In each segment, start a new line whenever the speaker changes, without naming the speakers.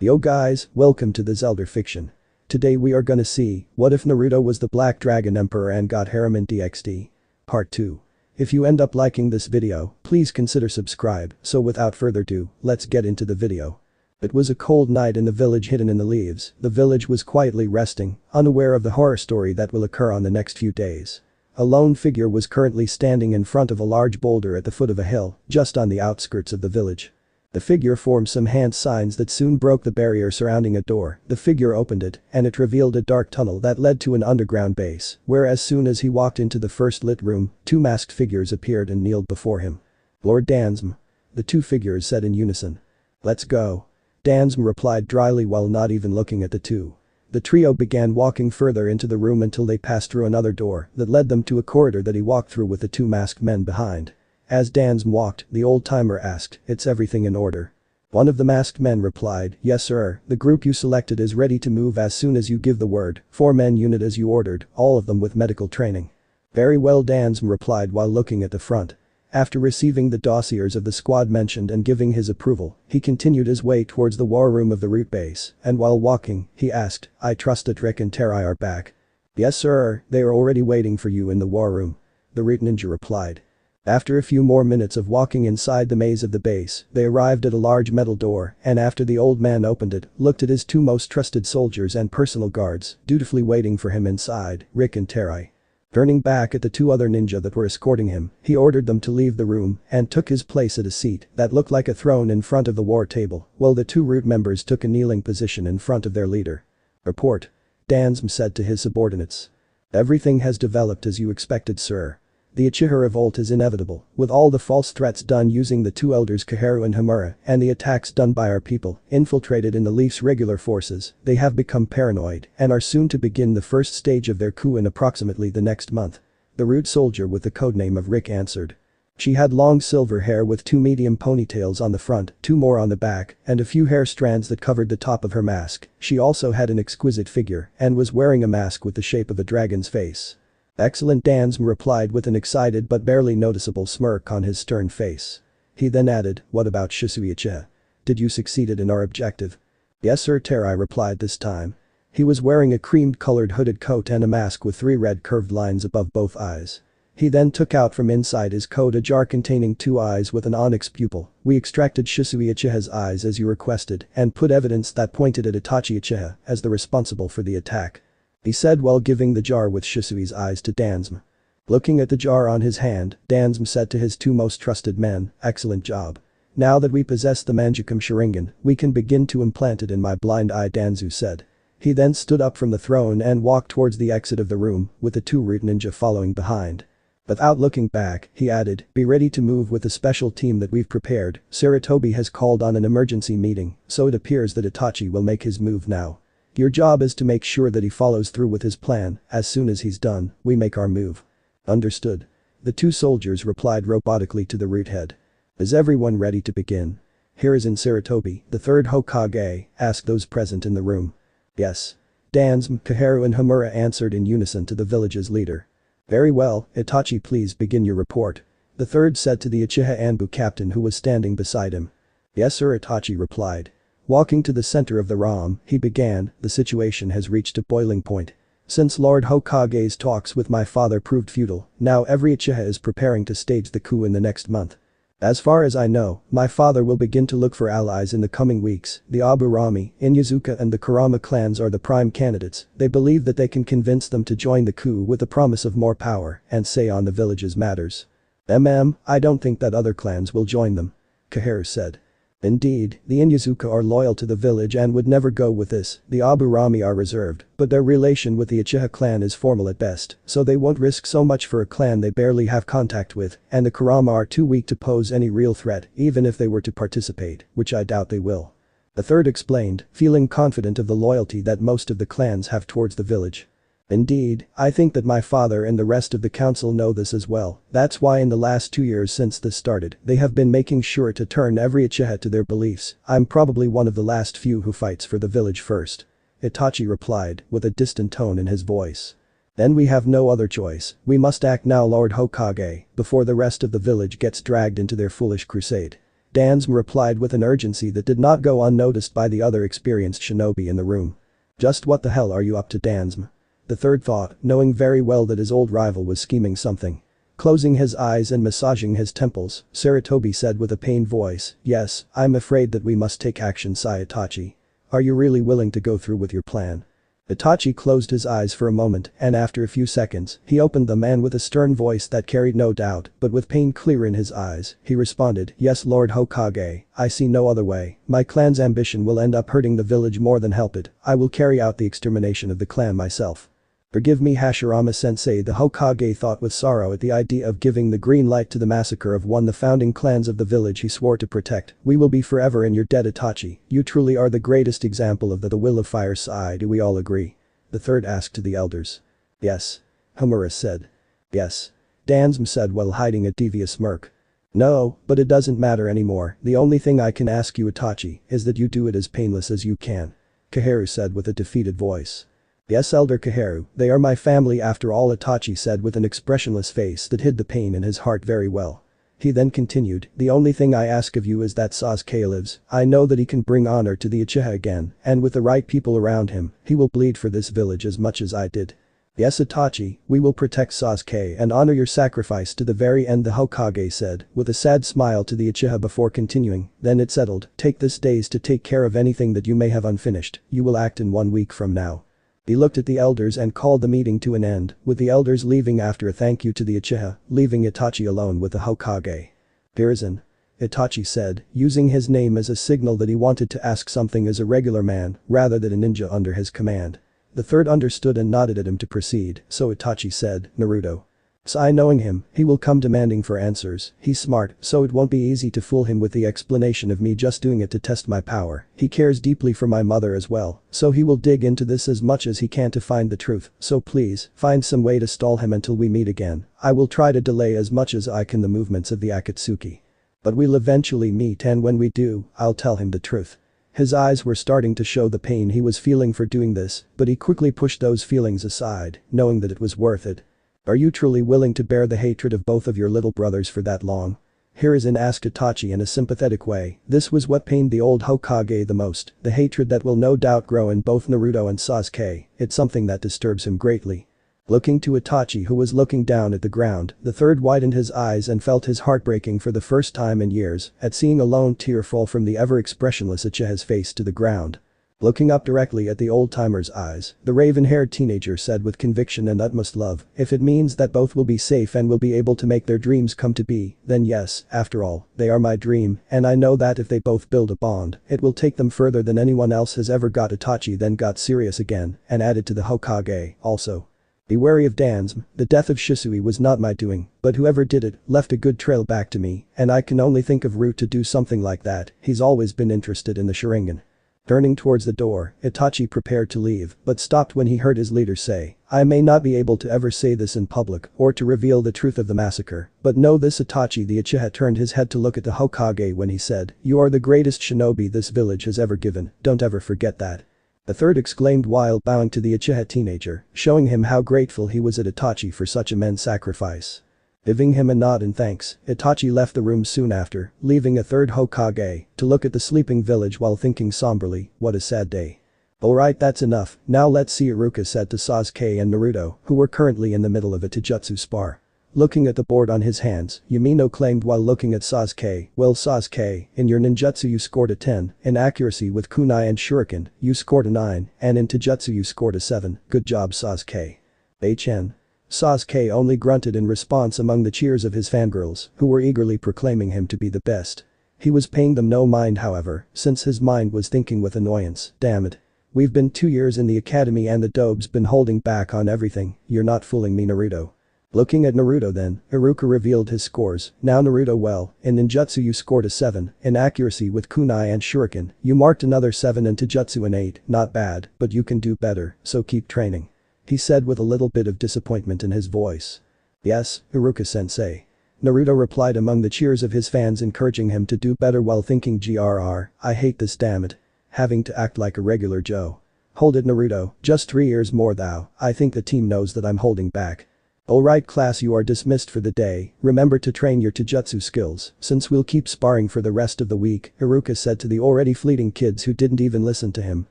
Yo guys, welcome to the Zelda fiction. Today we are gonna see, what if Naruto was the Black Dragon Emperor and got harem in DxD? Part 2. If you end up liking this video, please consider subscribe, so without further ado, let's get into the video. It was a cold night in the village hidden in the leaves. The village was quietly resting, unaware of the horror story that will occur on the next few days. A lone figure was currently standing in front of a large boulder at the foot of a hill, just on the outskirts of the village. The figure formed some hand signs that soon broke the barrier surrounding a door. The figure opened it, and it revealed a dark tunnel that led to an underground base, where as soon as he walked into the first lit room, two masked figures appeared and kneeled before him. "Lord Dansm," the two figures said in unison. "Let's go." Dansm replied dryly while not even looking at the two. The trio began walking further into the room until they passed through another door that led them to a corridor that he walked through with the two masked men behind. As Dansm walked, the old-timer asked, "It's everything in order?" One of the masked men replied, "Yes sir, the group you selected is ready to move as soon as you give the word, 4-man unit as you ordered, all of them with medical training." "Very well," Dansm replied while looking at the front. After receiving the dossiers of the squad mentioned and giving his approval, he continued his way towards the war room of the root base, and while walking, he asked, "I trust that Rick and Terai are back?" "Yes sir, they are already waiting for you in the war room," the root ninja replied. After a few more minutes of walking inside the maze of the base, they arrived at a large metal door, and after the old man opened it, looked at his two most trusted soldiers and personal guards, dutifully waiting for him inside, Rick and Terai. Turning back at the two other ninja that were escorting him, he ordered them to leave the room and took his place at a seat that looked like a throne in front of the war table, while the two root members took a kneeling position in front of their leader. "Report," Dansm said to his subordinates. "Everything has developed as you expected, sir. The Uchiha revolt is inevitable, with all the false threats done using the two elders Kaharu and Hamura and the attacks done by our people, infiltrated in the Leaf's regular forces. They have become paranoid and are soon to begin the first stage of their coup in approximately the next month," the root soldier with the codename of Rick answered. She had long silver hair with two medium ponytails on the front, two more on the back, and a few hair strands that covered the top of her mask. She also had an exquisite figure and was wearing a mask with the shape of a dragon's face. "Excellent," Dansm replied with an excited but barely noticeable smirk on his stern face. He then added, "What about Shisui Uchiha? Did you succeeded in our objective?" "Yes sir," Terai replied this time. He was wearing a cream-colored hooded coat and a mask with three red curved lines above both eyes. He then took out from inside his coat a jar containing two eyes with an onyx pupil. "We extracted Shisui Uchiha's eyes as you requested and put evidence that pointed at Itachi Uchiha as the responsible for the attack," he said while giving the jar with Shisui's eyes to Dansm. Looking at the jar on his hand, Dansm said to his two most trusted men, "Excellent job. Now that we possess the Manjukum Sharingan, we can begin to implant it in my blind eye," Danzu said. He then stood up from the throne and walked towards the exit of the room, with the two root ninja following behind. Without looking back, he added, "Be ready to move with the special team that we've prepared. Sarutobi has called on an emergency meeting, so it appears that Itachi will make his move now. Your job is to make sure that he follows through with his plan. As soon as he's done, we make our move." "Understood," the two soldiers replied robotically to the root head. "Is everyone ready to begin?" Hiruzen Sarutobi, the third Hokage, asked those present in the room. "Yes." Dansm, Kaharu and Hamura answered in unison to the village's leader. "Very well, Itachi, please begin your report," the third said to the Uchiha Anbu captain who was standing beside him. "Yes sir," Itachi replied. Walking to the center of the room, he began, "The situation has reached a boiling point. Since Lord Hokage's talks with my father proved futile, now every Uchiha is preparing to stage the coup in the next month. As far as I know, my father will begin to look for allies in the coming weeks. The Aburami, Inyazuka and the Kurama clans are the prime candidates. They believe that they can convince them to join the coup with the promise of more power and say on the village's matters. I don't think that other clans will join them," Kaharu said. "Indeed, the Inyazuka are loyal to the village and would never go with this. The Aburami are reserved, but their relation with the Uchiha clan is formal at best, so they won't risk so much for a clan they barely have contact with, and the Kurama are too weak to pose any real threat, even if they were to participate, which I doubt they will," the third explained, feeling confident of the loyalty that most of the clans have towards the village. "Indeed, I think that my father and the rest of the council know this as well. That's why in the last 2 years since this started, they have been making sure to turn every Uchiha to their beliefs. I'm probably one of the last few who fights for the village first," Itachi replied, with a distant tone in his voice. "Then we have no other choice. We must act now, Lord Hokage, before the rest of the village gets dragged into their foolish crusade." Dansum replied with an urgency that did not go unnoticed by the other experienced shinobi in the room. Just what the hell are you up to, Dansum? The third thought, knowing very well that his old rival was scheming something. Closing his eyes and massaging his temples, Sarutobi said with a pained voice, yes, I'm afraid that we must take action, Itachi. Are you really willing to go through with your plan? Itachi closed his eyes for a moment and after a few seconds, he opened them and with a stern voice that carried no doubt but with pain clear in his eyes, he responded, yes Lord Hokage, I see no other way, my clan's ambition will end up hurting the village more than help it, I will carry out the extermination of the clan myself. Forgive me Hashirama-sensei, the Hokage thought with sorrow at the idea of giving the green light to the massacre of one of the founding clans of the village he swore to protect. We will be forever in your debt, Itachi, you truly are the greatest example of the will of fire. Do we all agree? The third asked to the elders. Yes. Homura said. Yes. Dansum said while hiding a devious smirk. No, but it doesn't matter anymore, the only thing I can ask you, Itachi, is that you do it as painless as you can. Kaharu said with a defeated voice. Yes, Elder Kaharu, they are my family after all, Itachi said with an expressionless face that hid the pain in his heart very well. He then continued, the only thing I ask of you is that Sasuke lives, I know that he can bring honor to the Uchiha again, and with the right people around him, he will bleed for this village as much as I did. Yes Itachi, we will protect Sasuke and honor your sacrifice to the very end, the Hokage said, with a sad smile to the Uchiha before continuing, then it settled, take this days to take care of anything that you may have unfinished, you will act in 1 week from now. He looked at the elders and called the meeting to an end, with the elders leaving after a thank you to the Uchiha, leaving Itachi alone with the Hokage. Fearsome, Itachi said, using his name as a signal that he wanted to ask something as a regular man, rather than a ninja under his command. The third understood and nodded at him to proceed, so Itachi said, Naruto. Sai knowing him, he will come demanding for answers, he's smart, so it won't be easy to fool him with the explanation of me just doing it to test my power, he cares deeply for my mother as well, so he will dig into this as much as he can to find the truth, so please, find some way to stall him until we meet again, I will try to delay as much as I can the movements of the Akatsuki. But we'll eventually meet and when we do, I'll tell him the truth. His eyes were starting to show the pain he was feeling for doing this, but he quickly pushed those feelings aside, knowing that it was worth it. Are you truly willing to bear the hatred of both of your little brothers for that long? Hiruzen asked Itachi in a sympathetic way, this was what pained the old Hokage the most, the hatred that will no doubt grow in both Naruto and Sasuke, it's something that disturbs him greatly. Looking to Itachi who was looking down at the ground, the third widened his eyes and felt his heart breaking for the first time in years at seeing a lone tear fall from the ever-expressionless Uchiha's face to the ground. Looking up directly at the old-timer's eyes, the raven-haired teenager said with conviction and utmost love, if it means that both will be safe and will be able to make their dreams come to be, then yes, after all, they are my dream, and I know that if they both build a bond, it will take them further than anyone else has ever got. Itachi then got serious again, and added to the Hokage, also. Be wary of Dansum, the death of Shisui was not my doing, but whoever did it, left a good trail back to me, and I can only think of Root to do something like that, he's always been interested in the Sharingan. Turning towards the door, Itachi prepared to leave, but stopped when he heard his leader say, I may not be able to ever say this in public or to reveal the truth of the massacre, but know this Itachi. The Uchiha turned his head to look at the Hokage when he said, you are the greatest shinobi this village has ever given, don't ever forget that. The third exclaimed while bowing to the Uchiha teenager, showing him how grateful he was at Itachi for such immense sacrifice. Giving him a nod in thanks, Itachi left the room soon after, leaving a third Hokage to look at the sleeping village while thinking somberly, what a sad day. Alright, that's enough, now let's see, Iruka said to Sasuke and Naruto, who were currently in the middle of a taijutsu spar. Looking at the board on his hands, Yamino claimed while looking at Sasuke, well Sasuke, in your ninjutsu you scored a 10, in accuracy with kunai and shuriken, you scored a 9, and in taijutsu you scored a 7, good job Sasuke. HN. Sasuke only grunted in response among the cheers of his fangirls, who were eagerly proclaiming him to be the best. He was paying them no mind however, since his mind was thinking with annoyance, damn it. We've been 2 years in the academy and the dope's been holding back on everything, you're not fooling me Naruto. Looking at Naruto then, Iruka revealed his scores, now Naruto well, in ninjutsu you scored a 7, in accuracy with kunai and shuriken, you marked another 7 and taijutsu an 8, not bad, but you can do better, so keep training. He said with a little bit of disappointment in his voice. Yes, Iruka-sensei. Naruto replied among the cheers of his fans encouraging him to do better while thinking grr, I hate this damn it. Having to act like a regular Joe. Hold it Naruto, just 3 years more thou, I think the team knows that I'm holding back. Alright class, you are dismissed for the day, remember to train your taijutsu skills, since we'll keep sparring for the rest of the week, Haruka said to the already fleeting kids who didn't even listen to him.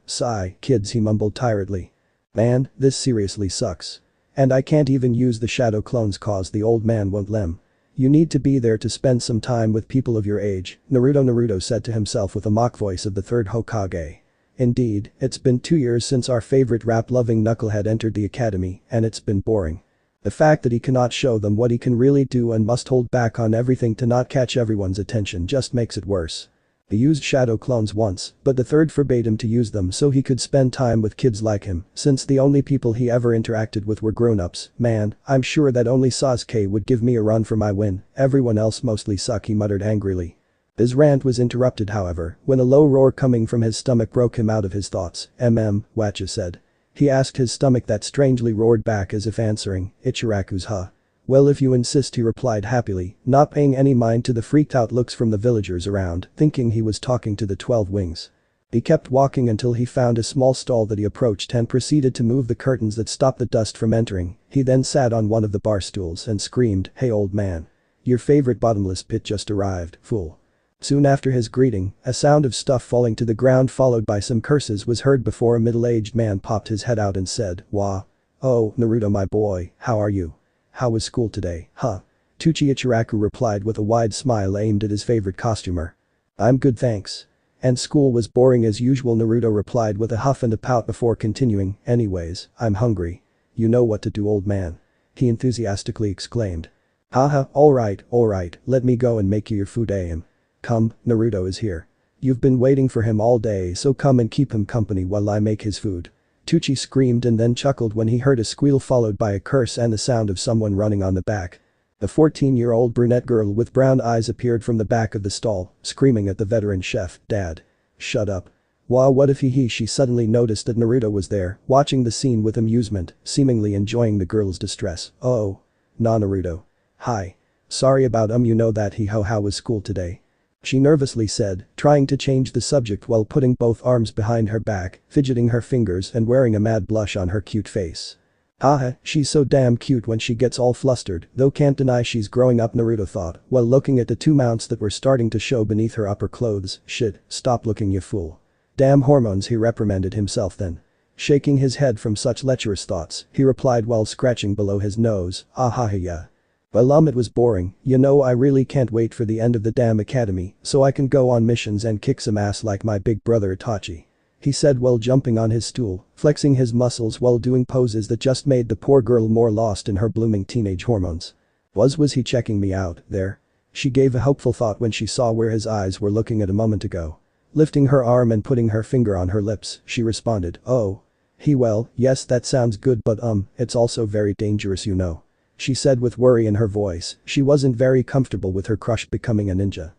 Sigh, kids, he mumbled tiredly. Man, this seriously sucks. And I can't even use the shadow clones cause the old man won't lem. You need to be there to spend some time with people of your age, Naruto said to himself with a mock voice of the third Hokage. Indeed, it's been 2 years since our favorite rap-loving knucklehead entered the academy, and it's been boring. The fact that he cannot show them what he can really do and must hold back on everything to not catch everyone's attention just makes it worse. He used shadow clones once, but the third forbade him to use them so he could spend time with kids like him, since the only people he ever interacted with were grown-ups. Man, I'm sure that only Sasuke would give me a run for my win, everyone else mostly suck, he muttered angrily. His rant was interrupted however, when a low roar coming from his stomach broke him out of his thoughts. Wacha said. He asked his stomach that strangely roared back as if answering, Ichiraku's huh. Well if you insist, he replied happily, not paying any mind to the freaked out looks from the villagers around, thinking he was talking to the 12 wings. He kept walking until he found a small stall that he approached and proceeded to move the curtains that stopped the dust from entering. He then sat on one of the bar stools and screamed, hey old man. Your favorite bottomless pit just arrived, fool. Soon after his greeting, a sound of stuff falling to the ground followed by some curses was heard before a middle-aged man popped his head out and said, wah. Oh, Naruto my boy, how are you? How was school today, huh? Ichiraku replied with a wide smile aimed at his favorite costumer. I'm good thanks. And school was boring as usual, Naruto replied with a huff and a pout before continuing, anyways, I'm hungry. You know what to do old man. He enthusiastically exclaimed. Haha, alright, let me go and make you your food am. Come, Naruto is here. You've been waiting for him all day, so come and keep him company while I make his food. Tucci screamed and then chuckled when he heard a squeal followed by a curse and the sound of someone running on the back. The 14-year-old brunette girl with brown eyes appeared from the back of the stall, screaming at the veteran chef, Dad. Shut up. Wow, what if she suddenly noticed that Naruto was there, watching the scene with amusement, seemingly enjoying the girl's distress. Oh. Nah Naruto. Hi. Sorry about you know that how was school today? She nervously said, trying to change the subject while putting both arms behind her back, fidgeting her fingers and wearing a mad blush on her cute face. Haha, she's so damn cute when she gets all flustered, though can't deny she's growing up, Naruto thought, while looking at the 2 mounts that were starting to show beneath her upper clothes. Shit, stop looking you fool. Damn hormones, he reprimanded himself then. Shaking his head from such lecherous thoughts, he replied while scratching below his nose, yeah. Well it was boring, you know I really can't wait for the end of the damn academy so I can go on missions and kick some ass like my big brother Itachi. He said while jumping on his stool, flexing his muscles while doing poses that just made the poor girl more lost in her blooming teenage hormones. Was he checking me out, there? She gave a hopeful thought when she saw where his eyes were looking at a moment ago. Lifting her arm and putting her finger on her lips, she responded, oh. Well, yes that sounds good but it's also very dangerous you know. She said with worry in her voice, she wasn't very comfortable with her crush becoming a ninja.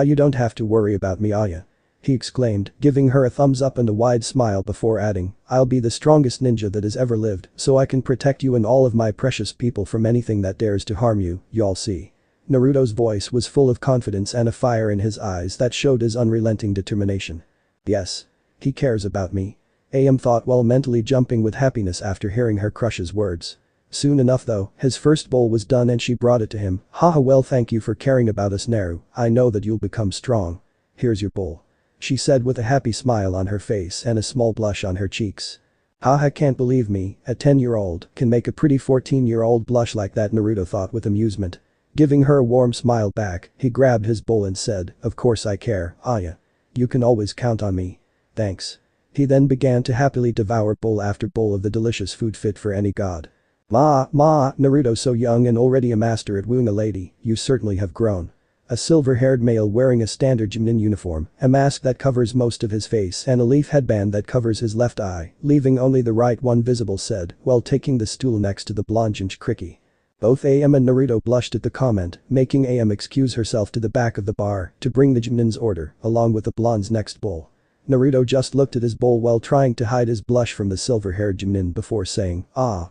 You don't have to worry about me Aya. He exclaimed, giving her a thumbs up and a wide smile before adding, I'll be the strongest ninja that has ever lived so I can protect you and all of my precious people from anything that dares to harm you, y'all see. Naruto's voice was full of confidence and a fire in his eyes that showed his unrelenting determination. Yes. He cares about me. Thought while mentally jumping with happiness after hearing her crush's words. Soon enough though, his first bowl was done and she brought it to him. Haha, well thank you for caring about us Naru, I know that you'll become strong. Here's your bowl. She said with a happy smile on her face and a small blush on her cheeks. Haha, can't believe me, a 10-year-old can make a pretty 14-year-old blush like that, Naruto thought with amusement. Giving her a warm smile back, he grabbed his bowl and said, of course I care, Aya. You can always count on me. Thanks. He then began to happily devour bowl after bowl of the delicious food fit for any god. Naruto, so young and already a master at wooing a lady, you certainly have grown. A silver-haired male wearing a standard Jonin uniform, a mask that covers most of his face and a leaf headband that covers his left eye, leaving only the right one visible said, while taking the stool next to the blonde jinchūriki. Both and Naruto blushed at the comment, making excuse herself to the back of the bar to bring the Jonin's order, along with the blonde's next bowl. Naruto just looked at his bowl while trying to hide his blush from the silver-haired Jonin before saying, I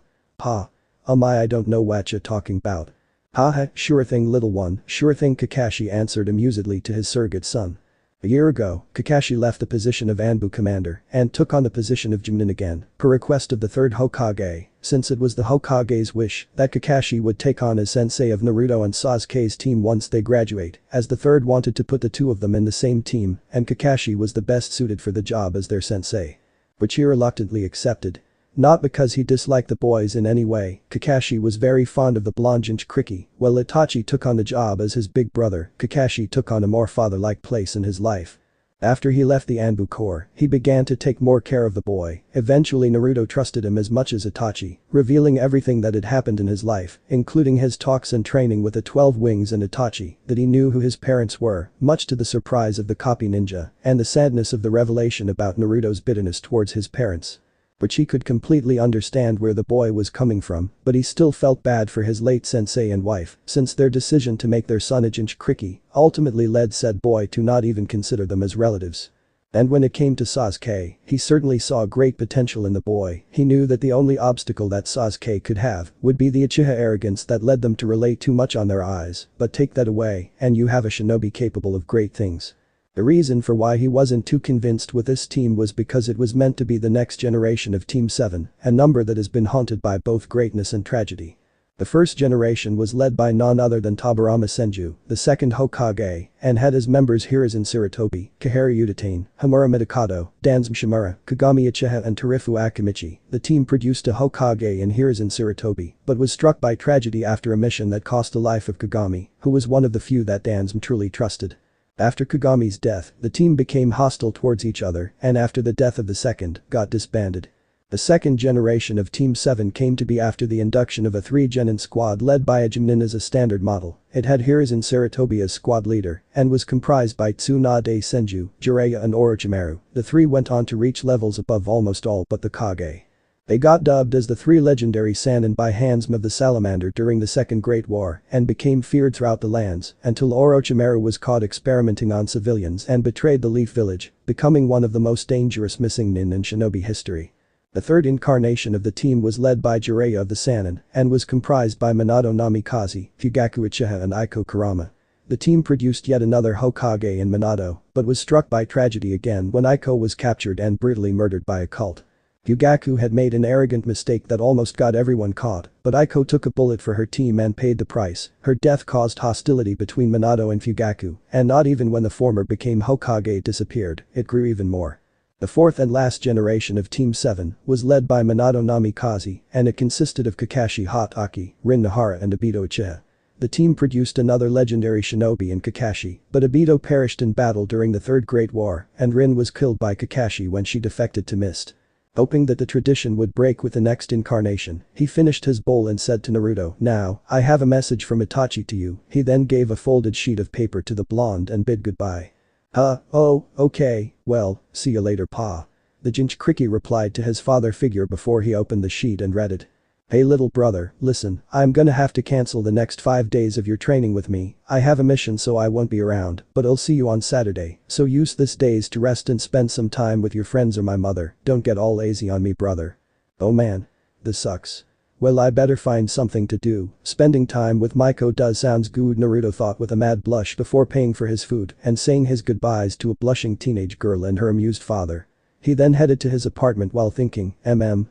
don't know what you're talking about. Haha, sure thing little one, sure thing, Kakashi answered amusedly to his surrogate son. A year ago, Kakashi left the position of Anbu commander and took on the position of Junin again, per request of the third Hokage, since it was the Hokage's wish that Kakashi would take on as sensei of Naruto and Sasuke's team once they graduate, as the third wanted to put the two of them in the same team and Kakashi was the best suited for the job as their sensei. Which he reluctantly accepted. Not because he disliked the boys in any way, Kakashi was very fond of the blonde jinchūriki. While Itachi took on the job as his big brother, Kakashi took on a more father-like place in his life. After he left the Anbu Corps, he began to take more care of the boy. Eventually Naruto trusted him as much as Itachi, revealing everything that had happened in his life, including his talks and training with the 12 Wings and Itachi, that he knew who his parents were, much to the surprise of the copy ninja, and the sadness of the revelation about Naruto's bitterness towards his parents. Which he could completely understand where the boy was coming from, but he still felt bad for his late sensei and wife, since their decision to make their son a jinchūriki ultimately led said boy to not even consider them as relatives. And when it came to Sasuke, he certainly saw great potential in the boy. He knew that the only obstacle that Sasuke could have would be the uchiha arrogance that led them to rely too much on their eyes, but take that away and you have a shinobi capable of great things. The reason for why he wasn't too convinced with this team was because it was meant to be the next generation of Team 7, a number that has been haunted by both greatness and tragedy. The first generation was led by none other than Tobirama Senju, the second Hokage, and had as members Hiruzen Sarutobi, Kaharu Utatane, Hamura Mitokado, Danzum Shimura, Kagami Uchiha and Tarifu Akimichi. The team produced a Hokage in Hiruzen Sarutobi, but was struck by tragedy after a mission that cost the life of Kagami, who was one of the few that Danzum truly trusted. After Kagami's death, the team became hostile towards each other and after the death of the second, got disbanded. The second generation of Team 7 came to be after the induction of a 3-genin squad led by a Junin as a standard model. It had Hiruzen Sarutobi as squad leader and was comprised by Tsunade Senju, Jiraiya and Orochimaru. The three went on to reach levels above almost all but the Kage. They got dubbed as the three legendary Sannin by Handsome of the Salamander during the Second Great War and became feared throughout the lands until Orochimaru was caught experimenting on civilians and betrayed the Leaf Village, becoming one of the most dangerous missing nin in shinobi history. The third incarnation of the team was led by Jiraiya of the Sannin and was comprised by Minato Namikaze, Fugaku Uchiha and Iko Kurama. The team produced yet another Hokage in Minato, but was struck by tragedy again when Iko was captured and brutally murdered by a cult. Fugaku had made an arrogant mistake that almost got everyone caught, but Iko took a bullet for her team and paid the price. Her death caused hostility between Minato and Fugaku, and not even when the former became Hokage disappeared, it grew even more. The fourth and last generation of Team 7 was led by Minato Namikaze, and it consisted of Kakashi Hatake, Rin Nahara and Obito Uchiha. The team produced another legendary shinobi in Kakashi, but Obito perished in battle during the Third Great War, and Rin was killed by Kakashi when she defected to Mist. Hoping that the tradition would break with the next incarnation, he finished his bowl and said to Naruto, "Now, I have a message from Itachi to you." He then gave a folded sheet of paper to the blonde and bid goodbye. Oh, okay, well, see you later pa. The jinchūriki replied to his father figure before he opened the sheet and read it. "Hey little brother, listen, I'm gonna have to cancel the next 5 days of your training with me. I have a mission so I won't be around, but I'll see you on Saturday, so use this days to rest and spend some time with your friends or my mother. Don't get all lazy on me brother." Oh man. This sucks. Well I better find something to do. Spending time with Maiko does sounds good, Naruto thought with a mad blush before paying for his food and saying his goodbyes to a blushing teenage girl and her amused father. He then headed to his apartment while thinking,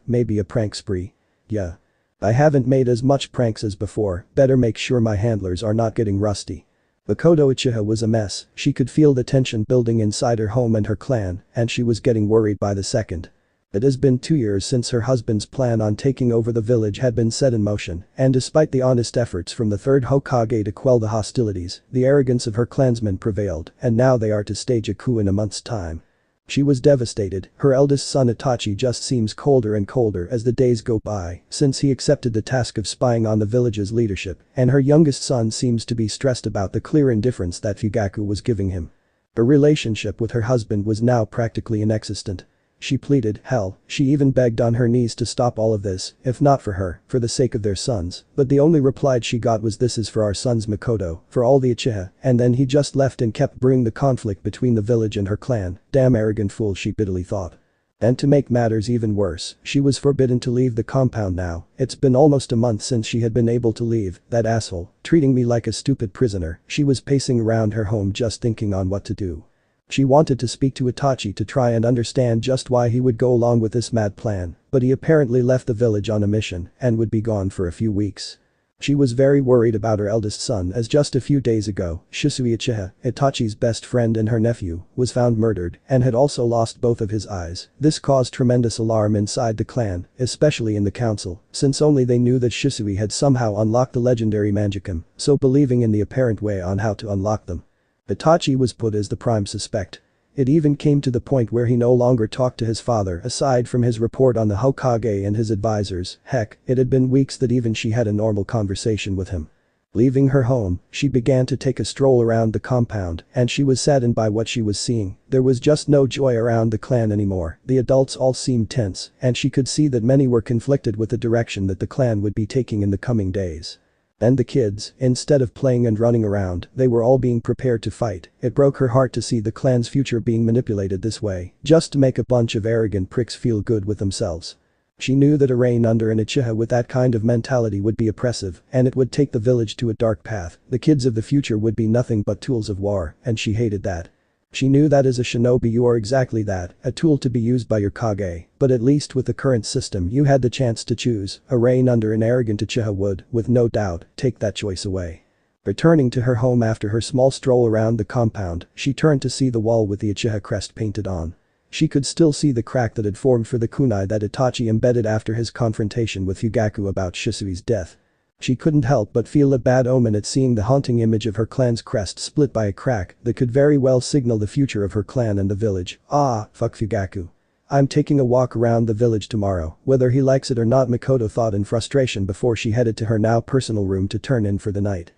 maybe a prank spree. Yeah. I haven't made as much pranks as before, better make sure my handlers are not getting rusty. Makoto Uchiha was a mess, she could feel the tension building inside her home and her clan, and she was getting worried by the second. It has been 2 years since her husband's plan on taking over the village had been set in motion, and despite the honest efforts from the third Hokage to quell the hostilities, the arrogance of her clansmen prevailed, and now they are to stage a coup in a month's time. She was devastated. Her eldest son Itachi just seems colder and colder as the days go by since he accepted the task of spying on the village's leadership, and her youngest son seems to be stressed about the clear indifference that Fugaku was giving him. Her relationship with her husband was now practically inexistent. She pleaded, hell, she even begged on her knees to stop all of this, if not for her, for the sake of their sons, but the only reply she got was this is for our sons Makoto, for all the Uchiha, and then he just left and kept brewing the conflict between the village and her clan. Damn arrogant fool, she bitterly thought. And to make matters even worse, she was forbidden to leave the compound now. It's been almost a month since she had been able to leave, that asshole, treating me like a stupid prisoner. She was pacing around her home just thinking on what to do. She wanted to speak to Itachi to try and understand just why he would go along with this mad plan, but he apparently left the village on a mission and would be gone for a few weeks. She was very worried about her eldest son as just a few days ago, Shisui Uchiha, Itachi's best friend and her nephew, was found murdered and had also lost both of his eyes. This caused tremendous alarm inside the clan, especially in the council, since only they knew that Shisui had somehow unlocked the legendary Manjikam, so believing in the apparent way on how to unlock them. Itachi was put as the prime suspect. It even came to the point where he no longer talked to his father aside from his report on the Hokage and his advisors. Heck, it had been weeks that even she had a normal conversation with him. Leaving her home, she began to take a stroll around the compound and she was saddened by what she was seeing. There was just no joy around the clan anymore. The adults all seemed tense and she could see that many were conflicted with the direction that the clan would be taking in the coming days. And the kids, instead of playing and running around, they were all being prepared to fight. It broke her heart to see the clan's future being manipulated this way, just to make a bunch of arrogant pricks feel good with themselves. She knew that a reign under an Uchiha with that kind of mentality would be oppressive, and it would take the village to a dark path. The kids of the future would be nothing but tools of war, and she hated that. She knew that as a shinobi you are exactly that, a tool to be used by your Kage, but at least with the current system you had the chance to choose. A reign under an arrogant Uchiha would, with no doubt, take that choice away. Returning to her home after her small stroll around the compound, she turned to see the wall with the Uchiha crest painted on. She could still see the crack that had formed for the kunai that Itachi embedded after his confrontation with Fugaku about Shisui's death. She couldn't help but feel a bad omen at seeing the haunting image of her clan's crest split by a crack that could very well signal the future of her clan and the village. Ah, fuck Fugaku. I'm taking a walk around the village tomorrow, whether he likes it or not, Makoto thought in frustration before she headed to her now personal room to turn in for the night.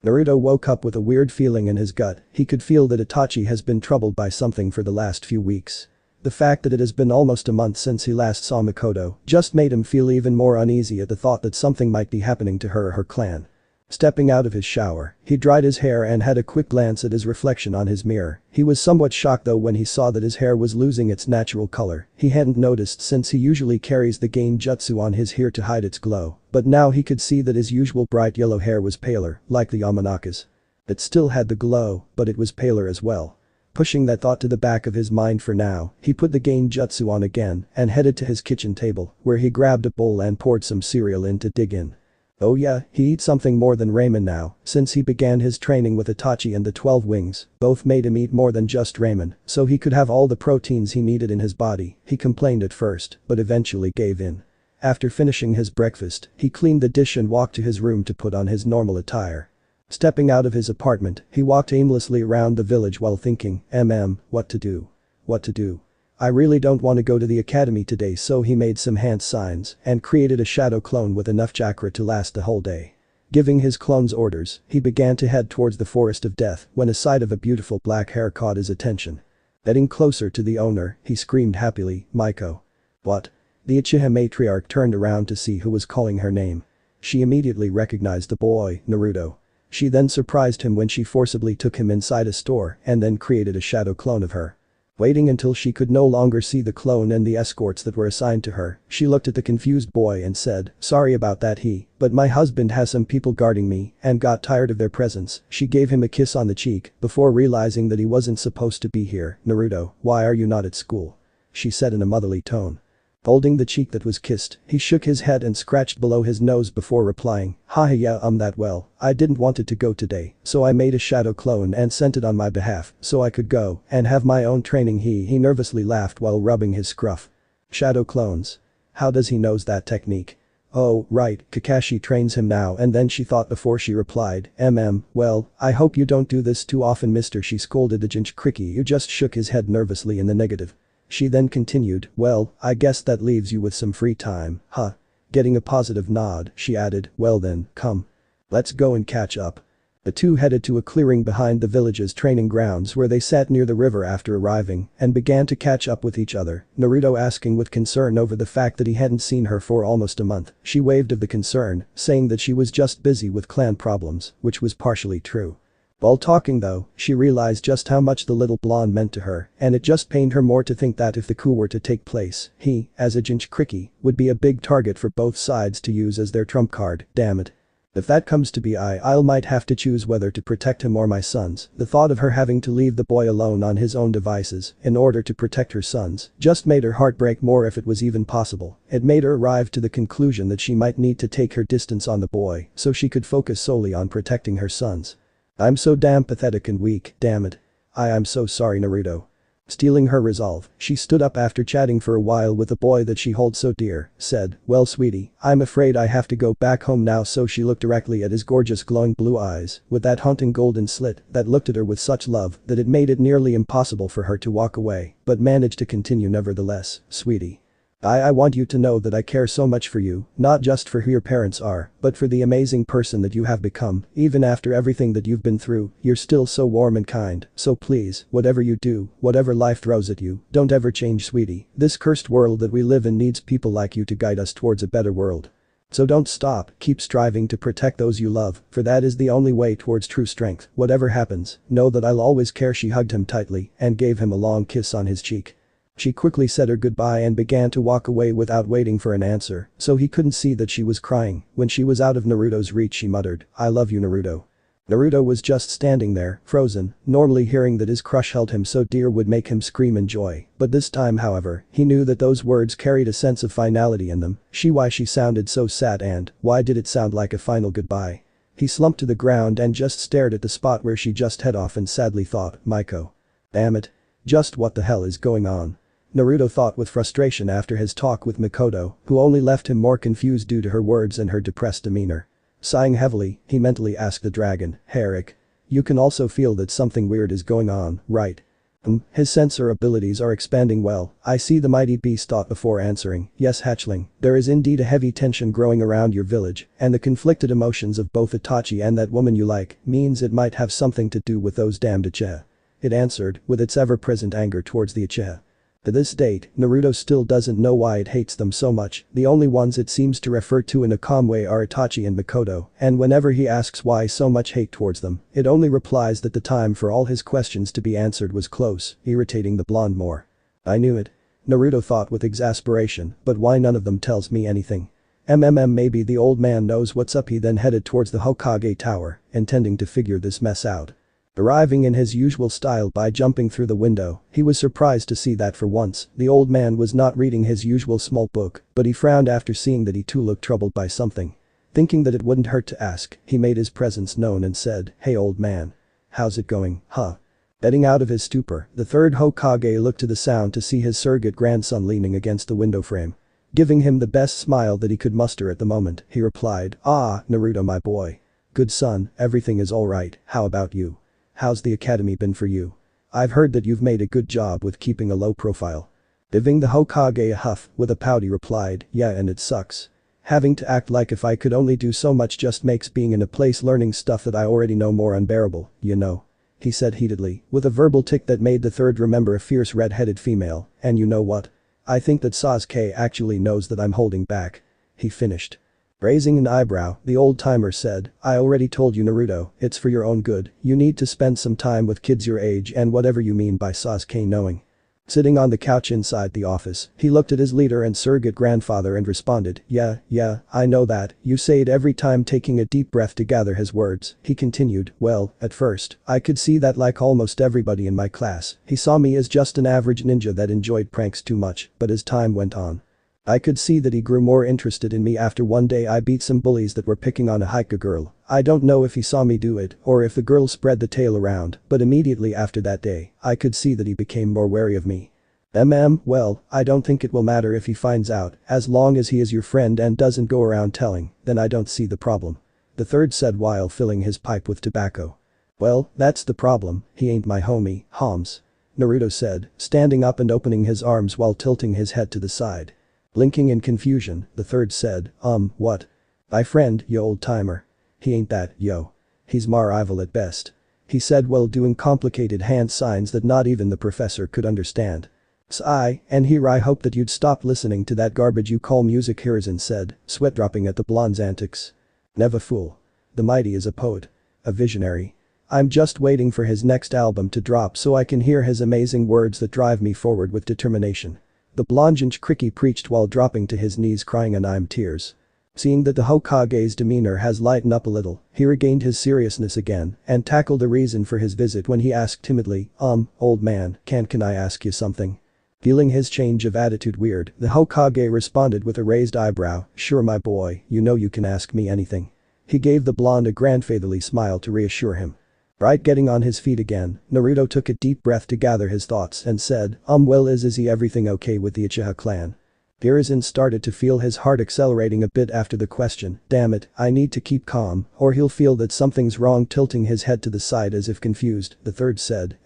Naruto woke up with a weird feeling in his gut. He could feel that Itachi has been troubled by something for the last few weeks. The fact that it has been almost a month since he last saw Makoto just made him feel even more uneasy at the thought that something might be happening to her or her clan. Stepping out of his shower, he dried his hair and had a quick glance at his reflection on his mirror. He was somewhat shocked though when he saw that his hair was losing its natural color. He hadn't noticed since he usually carries the genjutsu on his hair to hide its glow, but now he could see that his usual bright yellow hair was paler, like the Yamanaka's. It still had the glow, but it was paler as well. Pushing that thought to the back of his mind for now, he put the genjutsu on again and headed to his kitchen table, where he grabbed a bowl and poured some cereal in to dig in. Oh yeah, he eats something more than ramen now, since he began his training with Itachi and the 12 wings, both made him eat more than just ramen, so he could have all the proteins he needed in his body. He complained at first, but eventually gave in. After finishing his breakfast, he cleaned the dish and walked to his room to put on his normal attire. Stepping out of his apartment, he walked aimlessly around the village while thinking, what to do? What to do? I really don't want to go to the academy today, so he made some hand signs and created a shadow clone with enough chakra to last the whole day. Giving his clones orders, he began to head towards the forest of death when a sight of a beautiful black hair caught his attention. Heading closer to the owner, he screamed happily, Maiko. What? The Uchiha matriarch turned around to see who was calling her name. She immediately recognized the boy, Naruto. She then surprised him when she forcibly took him inside a store and then created a shadow clone of her. Waiting until she could no longer see the clone and the escorts that were assigned to her, she looked at the confused boy and said, sorry about that but my husband has some people guarding me and got tired of their presence. She gave him a kiss on the cheek before realizing that he wasn't supposed to be here. Naruto, why are you not at school? She said in a motherly tone. Holding the cheek that was kissed, he shook his head and scratched below his nose before replying, yeah, that well, I didn't want it to go today, so I made a shadow clone and sent it on my behalf so I could go and have my own training. He nervously laughed while rubbing his scruff. Shadow clones? How does he knows that technique? Oh, right, Kakashi trains him now. And then she thought before she replied, well, I hope you don't do this too often, mister. She scolded the jinchūriki who just shook his head nervously in the negative. She then continued, well, I guess that leaves you with some free time, huh? Getting a positive nod, she added, well then, come. Let's go and catch up. The two headed to a clearing behind the village's training grounds where they sat near the river after arriving and began to catch up with each other, Naruto asking with concern over the fact that he hadn't seen her for almost a month. She waved of the concern, saying that she was just busy with clan problems, which was partially true. While talking though, she realized just how much the little blonde meant to her, and it just pained her more to think that if the coup were to take place, he, as a jinchūriki, would be a big target for both sides to use as their trump card. Damn it. If that comes to be I'll might have to choose whether to protect him or my sons. The thought of her having to leave the boy alone on his own devices in order to protect her sons just made her heart break more if it was even possible. It made her arrive to the conclusion that she might need to take her distance on the boy so she could focus solely on protecting her sons. I'm so damn pathetic and weak, damn it. I'm so sorry, Naruto. Stealing her resolve, she stood up after chatting for a while with the boy that she holds so dear, said, "Well sweetie, I'm afraid I have to go back home now." So she looked directly at his gorgeous glowing blue eyes with that haunting golden slit that looked at her with such love that it made it nearly impossible for her to walk away, but managed to continue nevertheless. "Sweetie. I want you to know that I care so much for you, not just for who your parents are, but for the amazing person that you have become. Even after everything that you've been through, you're still so warm and kind, so please, whatever you do, whatever life throws at you, don't ever change, sweetie. This cursed world that we live in needs people like you to guide us towards a better world. So don't stop, keep striving to protect those you love, for that is the only way towards true strength. Whatever happens, know that I'll always care." She hugged him tightly and gave him a long kiss on his cheek. She quickly said her goodbye and began to walk away without waiting for an answer, so he couldn't see that she was crying. When she was out of Naruto's reach, she muttered, "I love you, Naruto." Naruto was just standing there, frozen. Normally hearing that his crush held him so dear would make him scream in joy, but this time however, he knew that those words carried a sense of finality in them. Why she sounded so sad, and why did it sound like a final goodbye? He slumped to the ground and just stared at the spot where she just head off and sadly thought, Maiko. Damn it. Just what the hell is going on? Naruto thought with frustration after his talk with Mikoto, who only left him more confused due to her words and her depressed demeanor. Sighing heavily, he mentally asked the dragon, "Hey Rick. You can also feel that something weird is going on, right?" His sensor abilities are expanding well, I see, the mighty beast thought before answering. "Yes, hatchling, there is indeed a heavy tension growing around your village, and the conflicted emotions of both Itachi and that woman you like means it might have something to do with those damned uchiha." It answered, with its ever-present anger towards the uchiha. To this date, Naruto still doesn't know why it hates them so much. The only ones it seems to refer to in a calm way are Itachi and Mikoto, and whenever he asks why so much hate towards them, it only replies that the time for all his questions to be answered was close, irritating the blonde more. I knew it. Naruto thought with exasperation, but why none of them tells me anything? Maybe the old man knows what's up. He then headed towards the Hokage tower, intending to figure this mess out. Arriving in his usual style by jumping through the window, he was surprised to see that for once, the old man was not reading his usual small book, but he frowned after seeing that he too looked troubled by something. Thinking that it wouldn't hurt to ask, he made his presence known and said, "Hey old man. How's it going, huh?" Getting out of his stupor, the third Hokage looked to the sound to see his surrogate grandson leaning against the window frame. Giving him the best smile that he could muster at the moment, he replied, "Ah, Naruto my boy. Good son, everything is alright, how about you? How's the academy been for you? I've heard that you've made a good job with keeping a low profile." Giving the Hokage a huff with a pout, he replied, "Yeah, and it sucks. Having to act like if I could only do so much just makes being in a place learning stuff that I already know more unbearable, you know," he said heatedly, with a verbal tick that made the third remember a fierce red-headed female. "And you know what? I think that Sasuke actually knows that I'm holding back," he finished. Raising an eyebrow, the old-timer said, "I already told you Naruto, it's for your own good, you need to spend some time with kids your age and whatever you mean by Sasuke knowing." Sitting on the couch inside the office, he looked at his leader and surrogate grandfather and responded, yeah, I know that, you say it every time." Taking a deep breath to gather his words, he continued, "Well, at first, I could see that like almost everybody in my class, he saw me as just an average ninja that enjoyed pranks too much, but as time went on, I could see that he grew more interested in me after one day I beat some bullies that were picking on a Haiku girl. I don't know if he saw me do it or if the girl spread the tale around, but immediately after that day, I could see that he became more wary of me. Well, I don't think it will matter if he finds out, as long as he is your friend and doesn't go around telling, then I don't see the problem," the third said while filling his pipe with tobacco. "Well, that's the problem, he ain't my homie, Homs," Naruto said, standing up and opening his arms while tilting his head to the side. Blinking in confusion, the third said, what? My friend, yo old timer. He ain't that, yo. He's my rival at best," he said while doing complicated hand signs that not even the professor could understand. And here I hope that you'd stop listening to that garbage you call music," Hiruzen said, sweat dropping at the blonde's antics. "Never fool. The mighty is a poet. A visionary. I'm just waiting for his next album to drop so I can hear his amazing words that drive me forward with determination." The blonde jinchūriki preached while dropping to his knees crying, and I'm tears. Seeing that the Hokage's demeanor has lightened up a little, he regained his seriousness again and tackled the reason for his visit when he asked timidly, old man, can I ask you something? Feeling his change of attitude weird, the Hokage responded with a raised eyebrow, sure my boy, you know you can ask me anything. He gave the blonde a grandfatherly smile to reassure him. Right, getting on his feet again, Naruto took a deep breath to gather his thoughts and said, well is he everything okay with the Uchiha clan? Hiruzen started to feel his heart accelerating a bit after the question, damn it, I need to keep calm, or he'll feel that something's wrong, tilting his head to the side as if confused. The third said,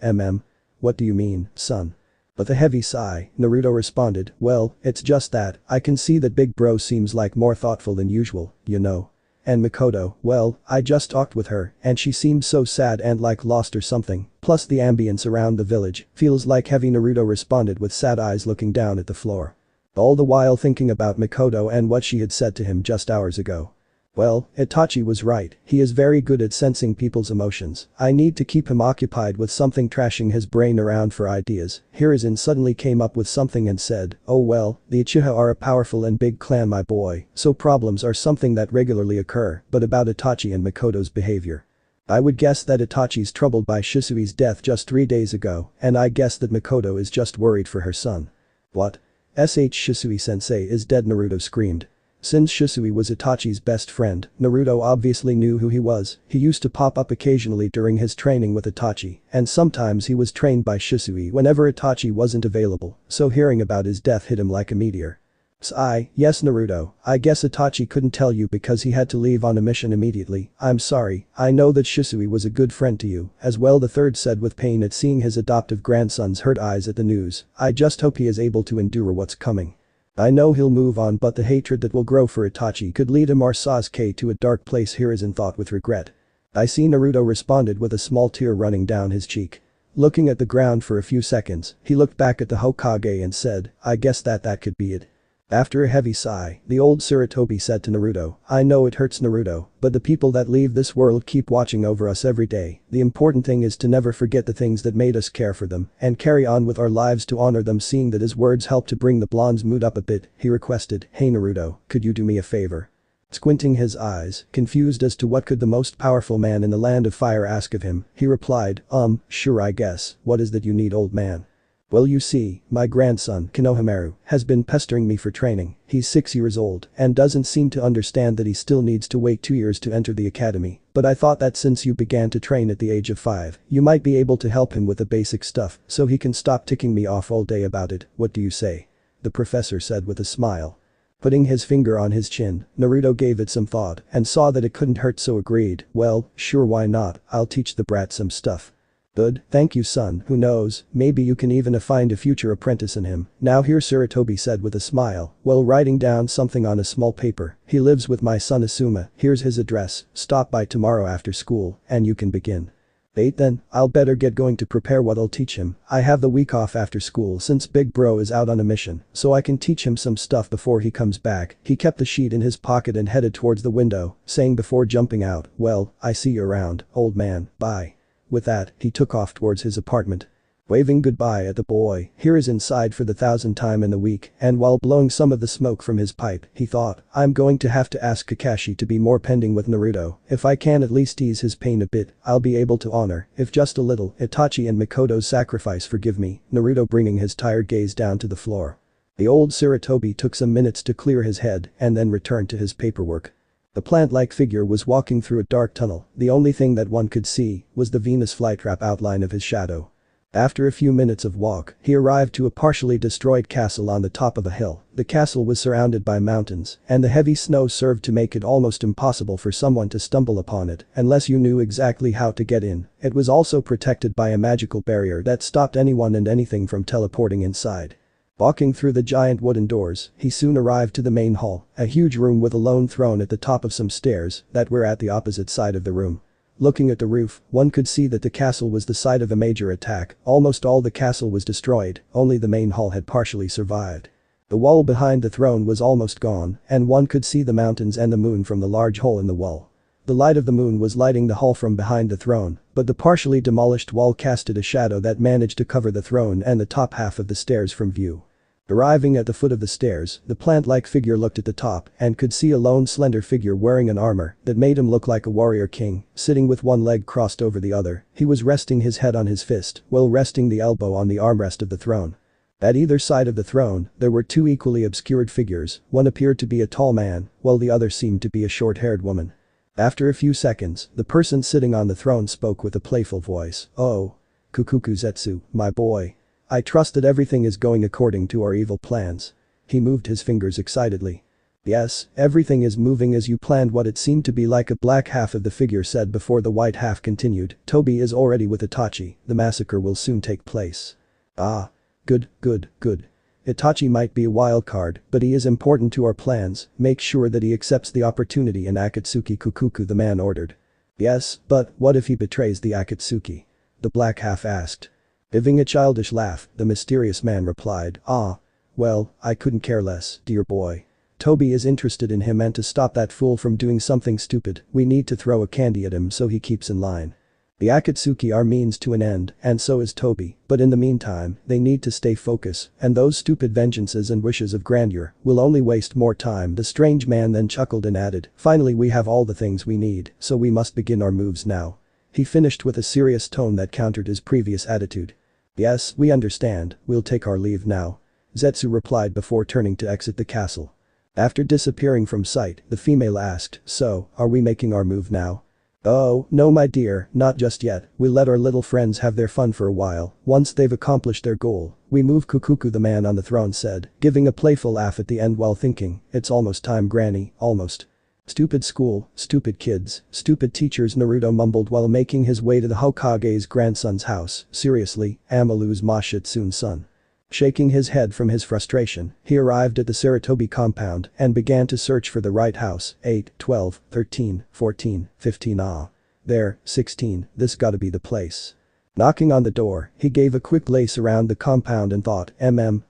What do you mean, son? With a heavy sigh, Naruto responded, well, it's just that, I can see that big bro seems like more thoughtful than usual, you know. And Mikoto, well, I just talked with her, and she seemed so sad and like lost or something, plus the ambience around the village, feels like heavy. Naruto responded with sad eyes looking down at the floor. All the while thinking about Mikoto and what she had said to him just hours ago. Well, Itachi was right, he is very good at sensing people's emotions. I need to keep him occupied with something, trashing his brain around for ideas. Hiruzen suddenly came up with something and said, oh well, the Uchiha are a powerful and big clan my boy, so problems are something that regularly occur, but about Itachi and Mikoto's behavior. I would guess that Itachi's troubled by Shisui's death just 3 days ago, and I guess that Mikoto is just worried for her son. What? Shisui-sensei is dead, Naruto screamed. Since Shisui was Itachi's best friend, Naruto obviously knew who he was. He used to pop up occasionally during his training with Itachi, and sometimes he was trained by Shisui whenever Itachi wasn't available, so hearing about his death hit him like a meteor. Yes Naruto, I guess Itachi couldn't tell you because he had to leave on a mission immediately. I'm sorry, I know that Shisui was a good friend to you as well, the third said with pain at seeing his adoptive grandson's hurt eyes at the news. I just hope he is able to endure what's coming. I know he'll move on, but the hatred that will grow for Itachi could lead him or Sasuke to a dark place, Hiruzen thought with regret. I see, Naruto responded with a small tear running down his cheek. Looking at the ground for a few seconds, he looked back at the Hokage and said, I guess that could be it. After a heavy sigh, the old Sarutobi said to Naruto, I know it hurts Naruto, but the people that leave this world keep watching over us every day. The important thing is to never forget the things that made us care for them and carry on with our lives to honor them. Seeing that his words helped to bring the blonde's mood up a bit, he requested, hey Naruto, could you do me a favor? Squinting his eyes, confused as to what could the most powerful man in the land of fire ask of him, he replied, sure I guess, what is that you need, old man? Well you see, my grandson, Konohamaru, has been pestering me for training. He's 6 years old and doesn't seem to understand that he still needs to wait 2 years to enter the academy, but I thought that since you began to train at the age of 5, you might be able to help him with the basic stuff so he can stop ticking me off all day about it. What do you say? The professor said with a smile. Putting his finger on his chin, Naruto gave it some thought and saw that it couldn't hurt, so agreed, well, sure, why not, I'll teach the brat some stuff. Good, thank you son, who knows, maybe you can even find a future apprentice in him. Now here, Sarutobi said with a smile, while writing down something on a small paper, he lives with my son Asuma, here's his address, stop by tomorrow after school, and you can begin. Then, I'll better get going to prepare what I'll teach him. I have the week off after school since big bro is out on a mission, so I can teach him some stuff before he comes back. He kept the sheet in his pocket and headed towards the window, saying before jumping out, well, I see you around, old man, bye. With that, he took off towards his apartment. Waving goodbye at the boy, Hiruzen sighed for the 1,000th time in the week, and while blowing some of the smoke from his pipe, he thought, I'm going to have to ask Kakashi to be more pending with Naruto. If I can at least ease his pain a bit, I'll be able to honor, if just a little, Itachi and Mikoto's sacrifice. Forgive me, Naruto, bringing his tired gaze down to the floor. The old Sarutobi took some minutes to clear his head and then returned to his paperwork. The plant-like figure was walking through a dark tunnel. The only thing that one could see was the Venus flytrap outline of his shadow. After a few minutes of walk, he arrived to a partially destroyed castle on the top of a hill. The castle was surrounded by mountains, and the heavy snow served to make it almost impossible for someone to stumble upon it unless you knew exactly how to get in. It was also protected by a magical barrier that stopped anyone and anything from teleporting inside. Walking through the giant wooden doors, he soon arrived to the main hall, a huge room with a lone throne at the top of some stairs that were at the opposite side of the room. Looking at the roof, one could see that the castle was the site of a major attack. Almost all the castle was destroyed, only the main hall had partially survived. The wall behind the throne was almost gone, and one could see the mountains and the moon from the large hole in the wall. The light of the moon was lighting the hall from behind the throne, but the partially demolished wall casted a shadow that managed to cover the throne and the top half of the stairs from view. Arriving at the foot of the stairs, the plant-like figure looked at the top and could see a lone slender figure wearing an armor that made him look like a warrior king, sitting with one leg crossed over the other. He was resting his head on his fist while resting the elbow on the armrest of the throne. At either side of the throne, there were two equally obscured figures. One appeared to be a tall man, while the other seemed to be a short-haired woman. After a few seconds, the person sitting on the throne spoke with a playful voice. "Oh. Kukuku Zetsu, my boy. I trust that everything is going according to our evil plans." He moved his fingers excitedly. "Yes, everything is moving as you planned." What it seemed to be like a black half of the figure said before the white half continued. "Toby is already with Itachi. The massacre will soon take place." "Ah. Good, good, good. Itachi might be a wild card, but he is important to our plans. Make sure that he accepts the opportunity in Akatsuki Kukuku," the man ordered. "Yes, but what if he betrays the Akatsuki?" the black half asked. Giving a childish laugh, the mysterious man replied, "Ah. Well, I couldn't care less, dear boy. Toby is interested in him, and to stop that fool from doing something stupid, we need to throw a candy at him so he keeps in line. The Akatsuki are means to an end, and so is Toby, but in the meantime, they need to stay focused, and those stupid vengeances and wishes of grandeur will only waste more time." The strange man then chuckled and added, "Finally we have all the things we need, so we must begin our moves now." He finished with a serious tone that countered his previous attitude. "Yes, we understand, we'll take our leave now," Zetsu replied before turning to exit the castle. After disappearing from sight, the female asked, "So, are we making our move now?" "Oh, no my dear, not just yet. We'll let our little friends have their fun for a while. Once they've accomplished their goal, we move." Kukuku, the man on the throne, said, giving a playful laugh at the end while thinking, "It's almost time, granny, almost." "Stupid school, stupid kids, stupid teachers," Naruto mumbled while making his way to the Hokage's grandson's house. "Seriously, I'ma lose my shit soon, son." Shaking his head from his frustration, he arrived at the Sarutobi compound and began to search for the right house. 8, 12, 13, 14, 15 There, 16, this gotta be the place. Knocking on the door, he gave a quick lace around the compound and thought,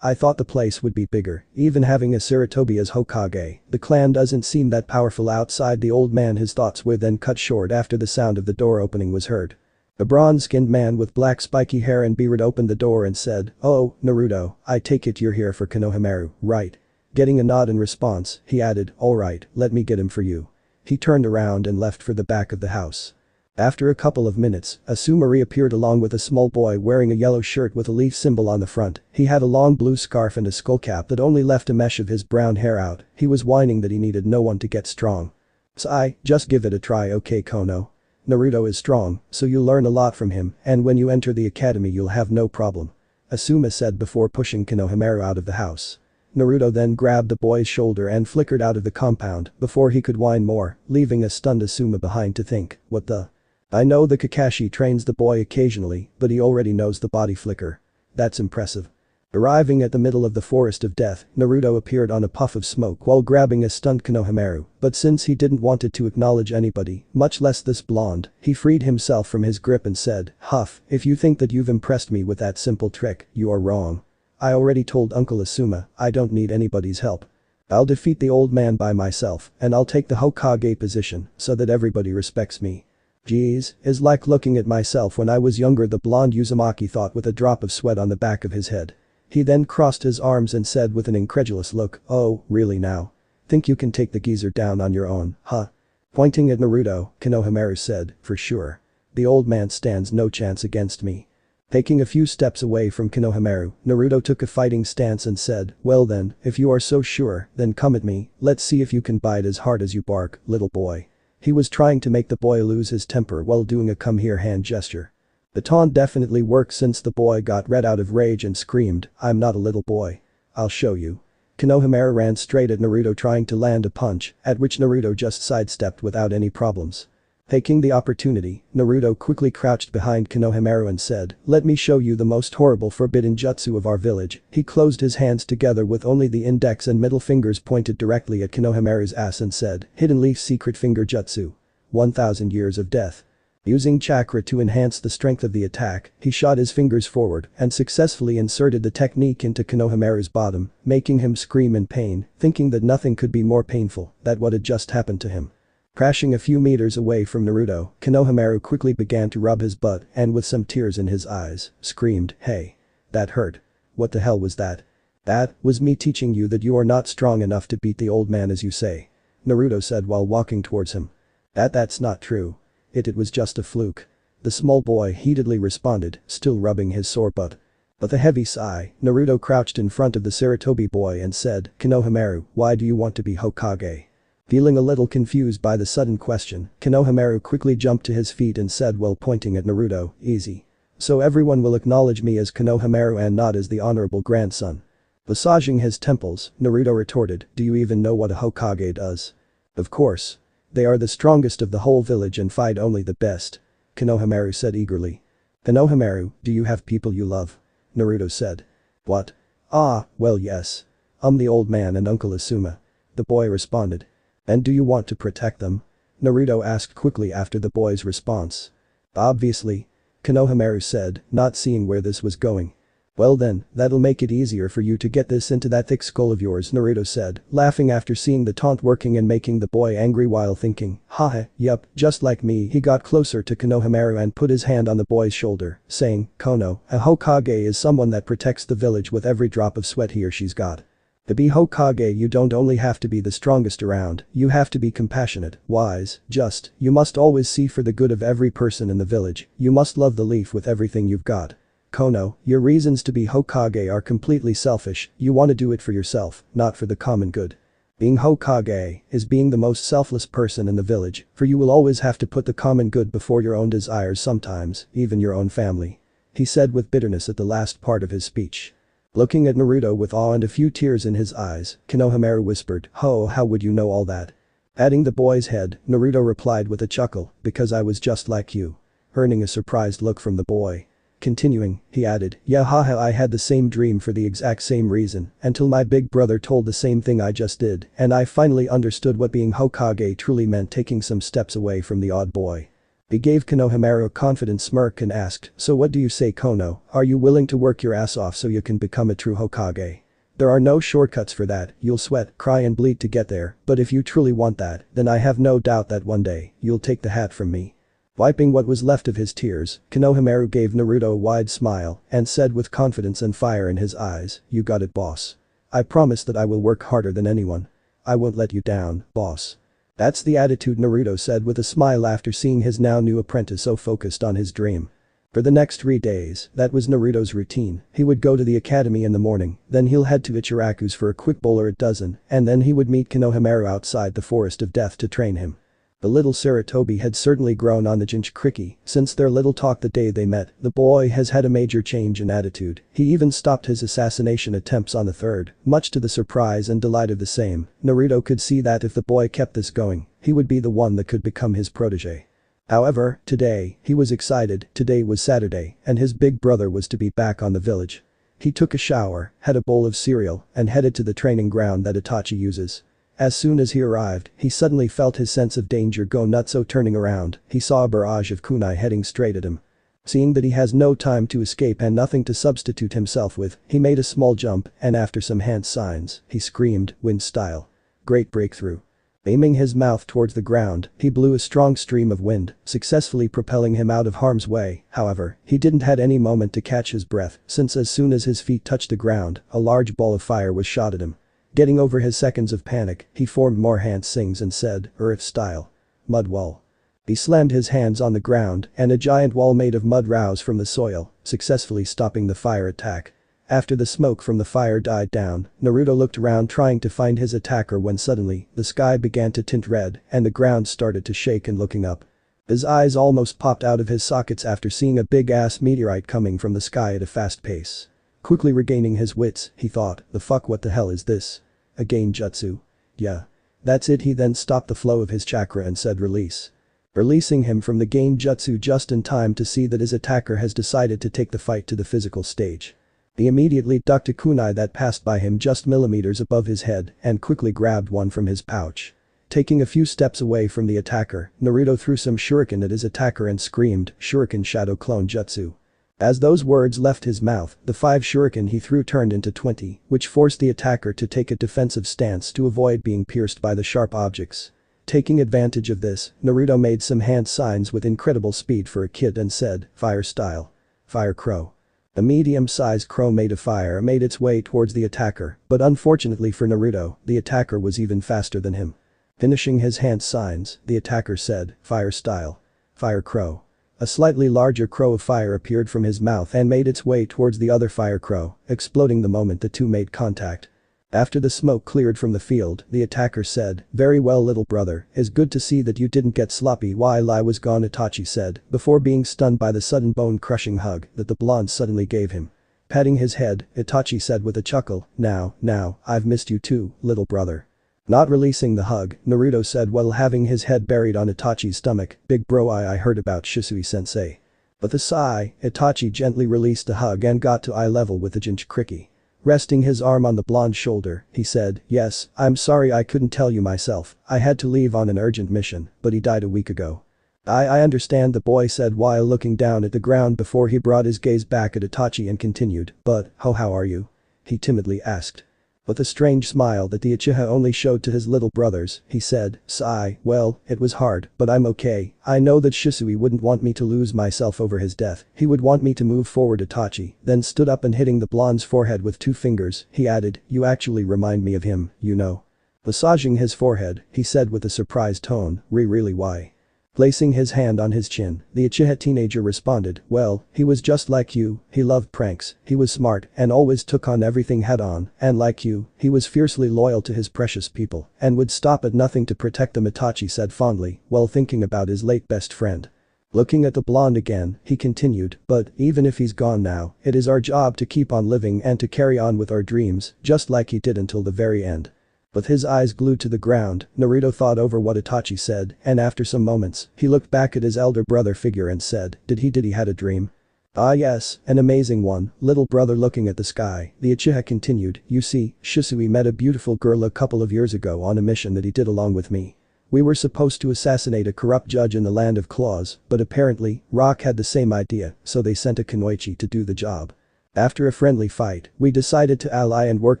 I thought the place would be bigger, even having a Sarutobi as Hokage. The clan doesn't seem that powerful outside the old man." His thoughts were then cut short after the sound of the door opening was heard. A bronze-skinned man with black spiky hair and beard opened the door and said, "Oh, Naruto, I take it you're here for Konohamaru, right?" Getting a nod in response, he added, "Alright, let me get him for you." He turned around and left for the back of the house. After a couple of minutes, Asuma reappeared along with a small boy wearing a yellow shirt with a leaf symbol on the front. He had a long blue scarf and a skullcap that only left a mesh of his brown hair out. He was whining that he needed no one to get strong. "Sai, just give it a try, okay Kono? Naruto is strong, so you'll learn a lot from him, and when you enter the academy you'll have no problem," Asuma said before pushing Konohamaru out of the house. Naruto then grabbed the boy's shoulder and flickered out of the compound before he could whine more, leaving a stunned Asuma behind to think, "What the? I know the Kakashi trains the boy occasionally, but he already knows the body flicker. That's impressive." Arriving at the middle of the forest of death, Naruto appeared on a puff of smoke while grabbing a stunned Konohamaru, but since he didn't want to acknowledge anybody, much less this blonde, he freed himself from his grip and said, "Huff, if you think that you've impressed me with that simple trick, you are wrong. I already told Uncle Asuma I don't need anybody's help. I'll defeat the old man by myself, and I'll take the Hokage position so that everybody respects me. Geez, it's like looking at myself when I was younger," the blonde Uzumaki thought with a drop of sweat on the back of his head. He then crossed his arms and said with an incredulous look, "Oh, really now? Think you can take the geezer down on your own, huh?" Pointing at Naruto, Konohamaru said, "For sure. The old man stands no chance against me." Taking a few steps away from Konohamaru, Naruto took a fighting stance and said, "Well then, if you are so sure, then come at me, let's see if you can bite as hard as you bark, little boy." He was trying to make the boy lose his temper while doing a come here hand gesture. The taunt definitely worked since the boy got red out of rage and screamed, "I'm not a little boy. I'll show you." Konohamaru ran straight at Naruto trying to land a punch, at which Naruto just sidestepped without any problems. Taking the opportunity, Naruto quickly crouched behind Konohamaru and said, "Let me show you the most horrible forbidden jutsu of our village." He closed his hands together with only the index and middle fingers pointed directly at Konohamaru's ass and said, "Hidden Leaf Secret Finger Jutsu. 1000 Years of Death." Using chakra to enhance the strength of the attack, he shot his fingers forward and successfully inserted the technique into Konohamaru's bottom, making him scream in pain, thinking that nothing could be more painful than what had just happened to him. Crashing a few meters away from Naruto, Konohamaru quickly began to rub his butt and with some tears in his eyes, screamed, "Hey. That hurt. What the hell was that?" That was me teaching you that you are not strong enough to beat the old man as you say. Naruto said while walking towards him. That's not true. It was just a fluke. The small boy heatedly responded, still rubbing his sore butt. With a heavy sigh, Naruto crouched in front of the Sarutobi boy and said, Konohamaru, why do you want to be Hokage? Feeling a little confused by the sudden question, Konohamaru quickly jumped to his feet and said while pointing at Naruto, easy. So everyone will acknowledge me as Konohamaru and not as the honorable grandson. Massaging his temples, Naruto retorted, do you even know what a Hokage does? Of course. They are the strongest of the whole village and fight only the best. Konohamaru said eagerly. Konohamaru, do you have people you love? Naruto said. What? Ah, well yes. The old man and Uncle Asuma. The boy responded. And do you want to protect them? Naruto asked quickly after the boy's response. Obviously. Konohamaru said, not seeing where this was going. Well then, that'll make it easier for you to get this into that thick skull of yours, Naruto said, laughing after seeing the taunt working and making the boy angry while thinking, haha, yup, just like me. He got closer to Konohamaru and put his hand on the boy's shoulder, saying, Kono, a Hokage is someone that protects the village with every drop of sweat he or she's got. To be Hokage you don't only have to be the strongest around, you have to be compassionate, wise, just, you must always see for the good of every person in the village, you must love the leaf with everything you've got. Kono, your reasons to be Hokage are completely selfish, you want to do it for yourself, not for the common good. Being Hokage is being the most selfless person in the village, for you will always have to put the common good before your own desires sometimes, even your own family. He said with bitterness at the last part of his speech. Looking at Naruto with awe and a few tears in his eyes, Konohamaru whispered, "Ho, how would you know all that?" Patting the boy's head, Naruto replied with a chuckle, "Because I was just like you." Earning a surprised look from the boy. Continuing, he added, "Yeah, haha, I had the same dream for the exact same reason, until my big brother told the same thing I just did, and I finally understood what being Hokage truly meant, taking some steps away from the odd boy." He gave Konohamaru a confident smirk and asked, "So what do you say, Kono, are you willing to work your ass off so you can become a true Hokage? There are no shortcuts for that, you'll sweat, cry and bleed to get there, but if you truly want that, then I have no doubt that one day, you'll take the hat from me." Wiping what was left of his tears, Konohamaru gave Naruto a wide smile and said with confidence and fire in his eyes, "You got it, boss. I promise that I will work harder than anyone. I won't let you down, boss." That's the attitude, Naruto said with a smile after seeing his now new apprentice so focused on his dream. For the next 3 days, that was Naruto's routine. He would go to the academy in the morning, then he'll head to Ichiraku's for a quick bowl or a dozen, and then he would meet Konohamaru outside the Forest of Death to train him. The little Sarutobi had certainly grown on the jinchūriki since their little talk the day they met. The boy has had a major change in attitude. He even stopped his assassination attempts on the third, much to the surprise and delight of the same. Naruto could see that if the boy kept this going, he would be the one that could become his protege. However, today, he was excited. Today was Saturday, and his big brother was to be back on the village. He took a shower, had a bowl of cereal, and headed to the training ground that Itachi uses. As soon as he arrived, he suddenly felt his sense of danger go nutso. Turning around, he saw a barrage of kunai heading straight at him. Seeing that he has no time to escape and nothing to substitute himself with, he made a small jump and after some hand signs, he screamed, "Wind style." Great breakthrough. Aiming his mouth towards the ground, he blew a strong stream of wind, successfully propelling him out of harm's way. However, he didn't had any moment to catch his breath since as soon as his feet touched the ground, a large ball of fire was shot at him. Getting over his seconds of panic, he formed more hand sings and said, "Earth style. Mud wall." He slammed his hands on the ground and a giant wall made of mud rose from the soil, successfully stopping the fire attack. After the smoke from the fire died down, Naruto looked around trying to find his attacker when suddenly, the sky began to tint red and the ground started to shake, and looking up, his eyes almost popped out of his sockets after seeing a big-ass meteorite coming from the sky at a fast pace. Quickly regaining his wits, he thought, "The fuck, what the hell is this? A genjutsu? Yeah. That's it." He then stopped the flow of his chakra and said, "Release." Releasing him from the genjutsu just in time to see that his attacker has decided to take the fight to the physical stage. He immediately ducked a kunai that passed by him just millimeters above his head and quickly grabbed one from his pouch. Taking a few steps away from the attacker, Naruto threw some shuriken at his attacker and screamed, "Shuriken Shadow Clone Jutsu." As those words left his mouth, the 5 shuriken he threw turned into 20, which forced the attacker to take a defensive stance to avoid being pierced by the sharp objects. Taking advantage of this, Naruto made some hand signs with incredible speed for a kid and said, "Fire style. Fire crow." A medium-sized crow made of fire made its way towards the attacker, but unfortunately for Naruto, the attacker was even faster than him. Finishing his hand signs, the attacker said, "Fire style. Fire crow." A slightly larger crow of fire appeared from his mouth and made its way towards the other fire crow, exploding the moment the two made contact. After the smoke cleared from the field, the attacker said, "Very well little brother, it's good to see that you didn't get sloppy while I was gone," Itachi said, before being stunned by the sudden bone-crushing hug that the blonde suddenly gave him. Patting his head, Itachi said with a chuckle, now, I've missed you too, little brother." Not releasing the hug, Naruto said while having his head buried on Itachi's stomach, "Big bro, I heard about Shisui-sensei." With a sigh, Itachi gently released the hug and got to eye level with the jinchūriki. Resting his arm on the blonde's shoulder, he said, "Yes, I'm sorry I couldn't tell you myself, I had to leave on an urgent mission, but he died a week ago." I understand," the boy said while looking down at the ground before he brought his gaze back at Itachi and continued, "But, how are you?" he timidly asked. With a strange smile that the Uchiha only showed to his little brothers, he said, "Sigh, well, it was hard, but I'm okay. I know that Shisui wouldn't want me to lose myself over his death, he would want me to move forward." Itachi then stood up and hitting the blonde's forehead with 2 fingers, he added, "You actually remind me of him, you know." Massaging his forehead, he said with a surprised tone, Really why?" Placing his hand on his chin, the Uchiha teenager responded, "Well, he was just like you, he loved pranks, he was smart and always took on everything head on, and like you, he was fiercely loyal to his precious people and would stop at nothing to protect them," Itachi said fondly while thinking about his late best friend. Looking at the blonde again, he continued, "But even if he's gone now, it is our job to keep on living and to carry on with our dreams, just like he did until the very end." With his eyes glued to the ground, Naruto thought over what Itachi said, and after some moments, he looked back at his elder brother figure and said, Did he had a dream?" "Ah yes, an amazing one, little brother." Looking at the sky, the Uchiha continued, "You see, Shisui met a beautiful girl a couple of years ago on a mission that he did along with me. We were supposed to assassinate a corrupt judge in the land of claws, but apparently, Rock had the same idea, so they sent a kunoichi to do the job. After a friendly fight, we decided to ally and work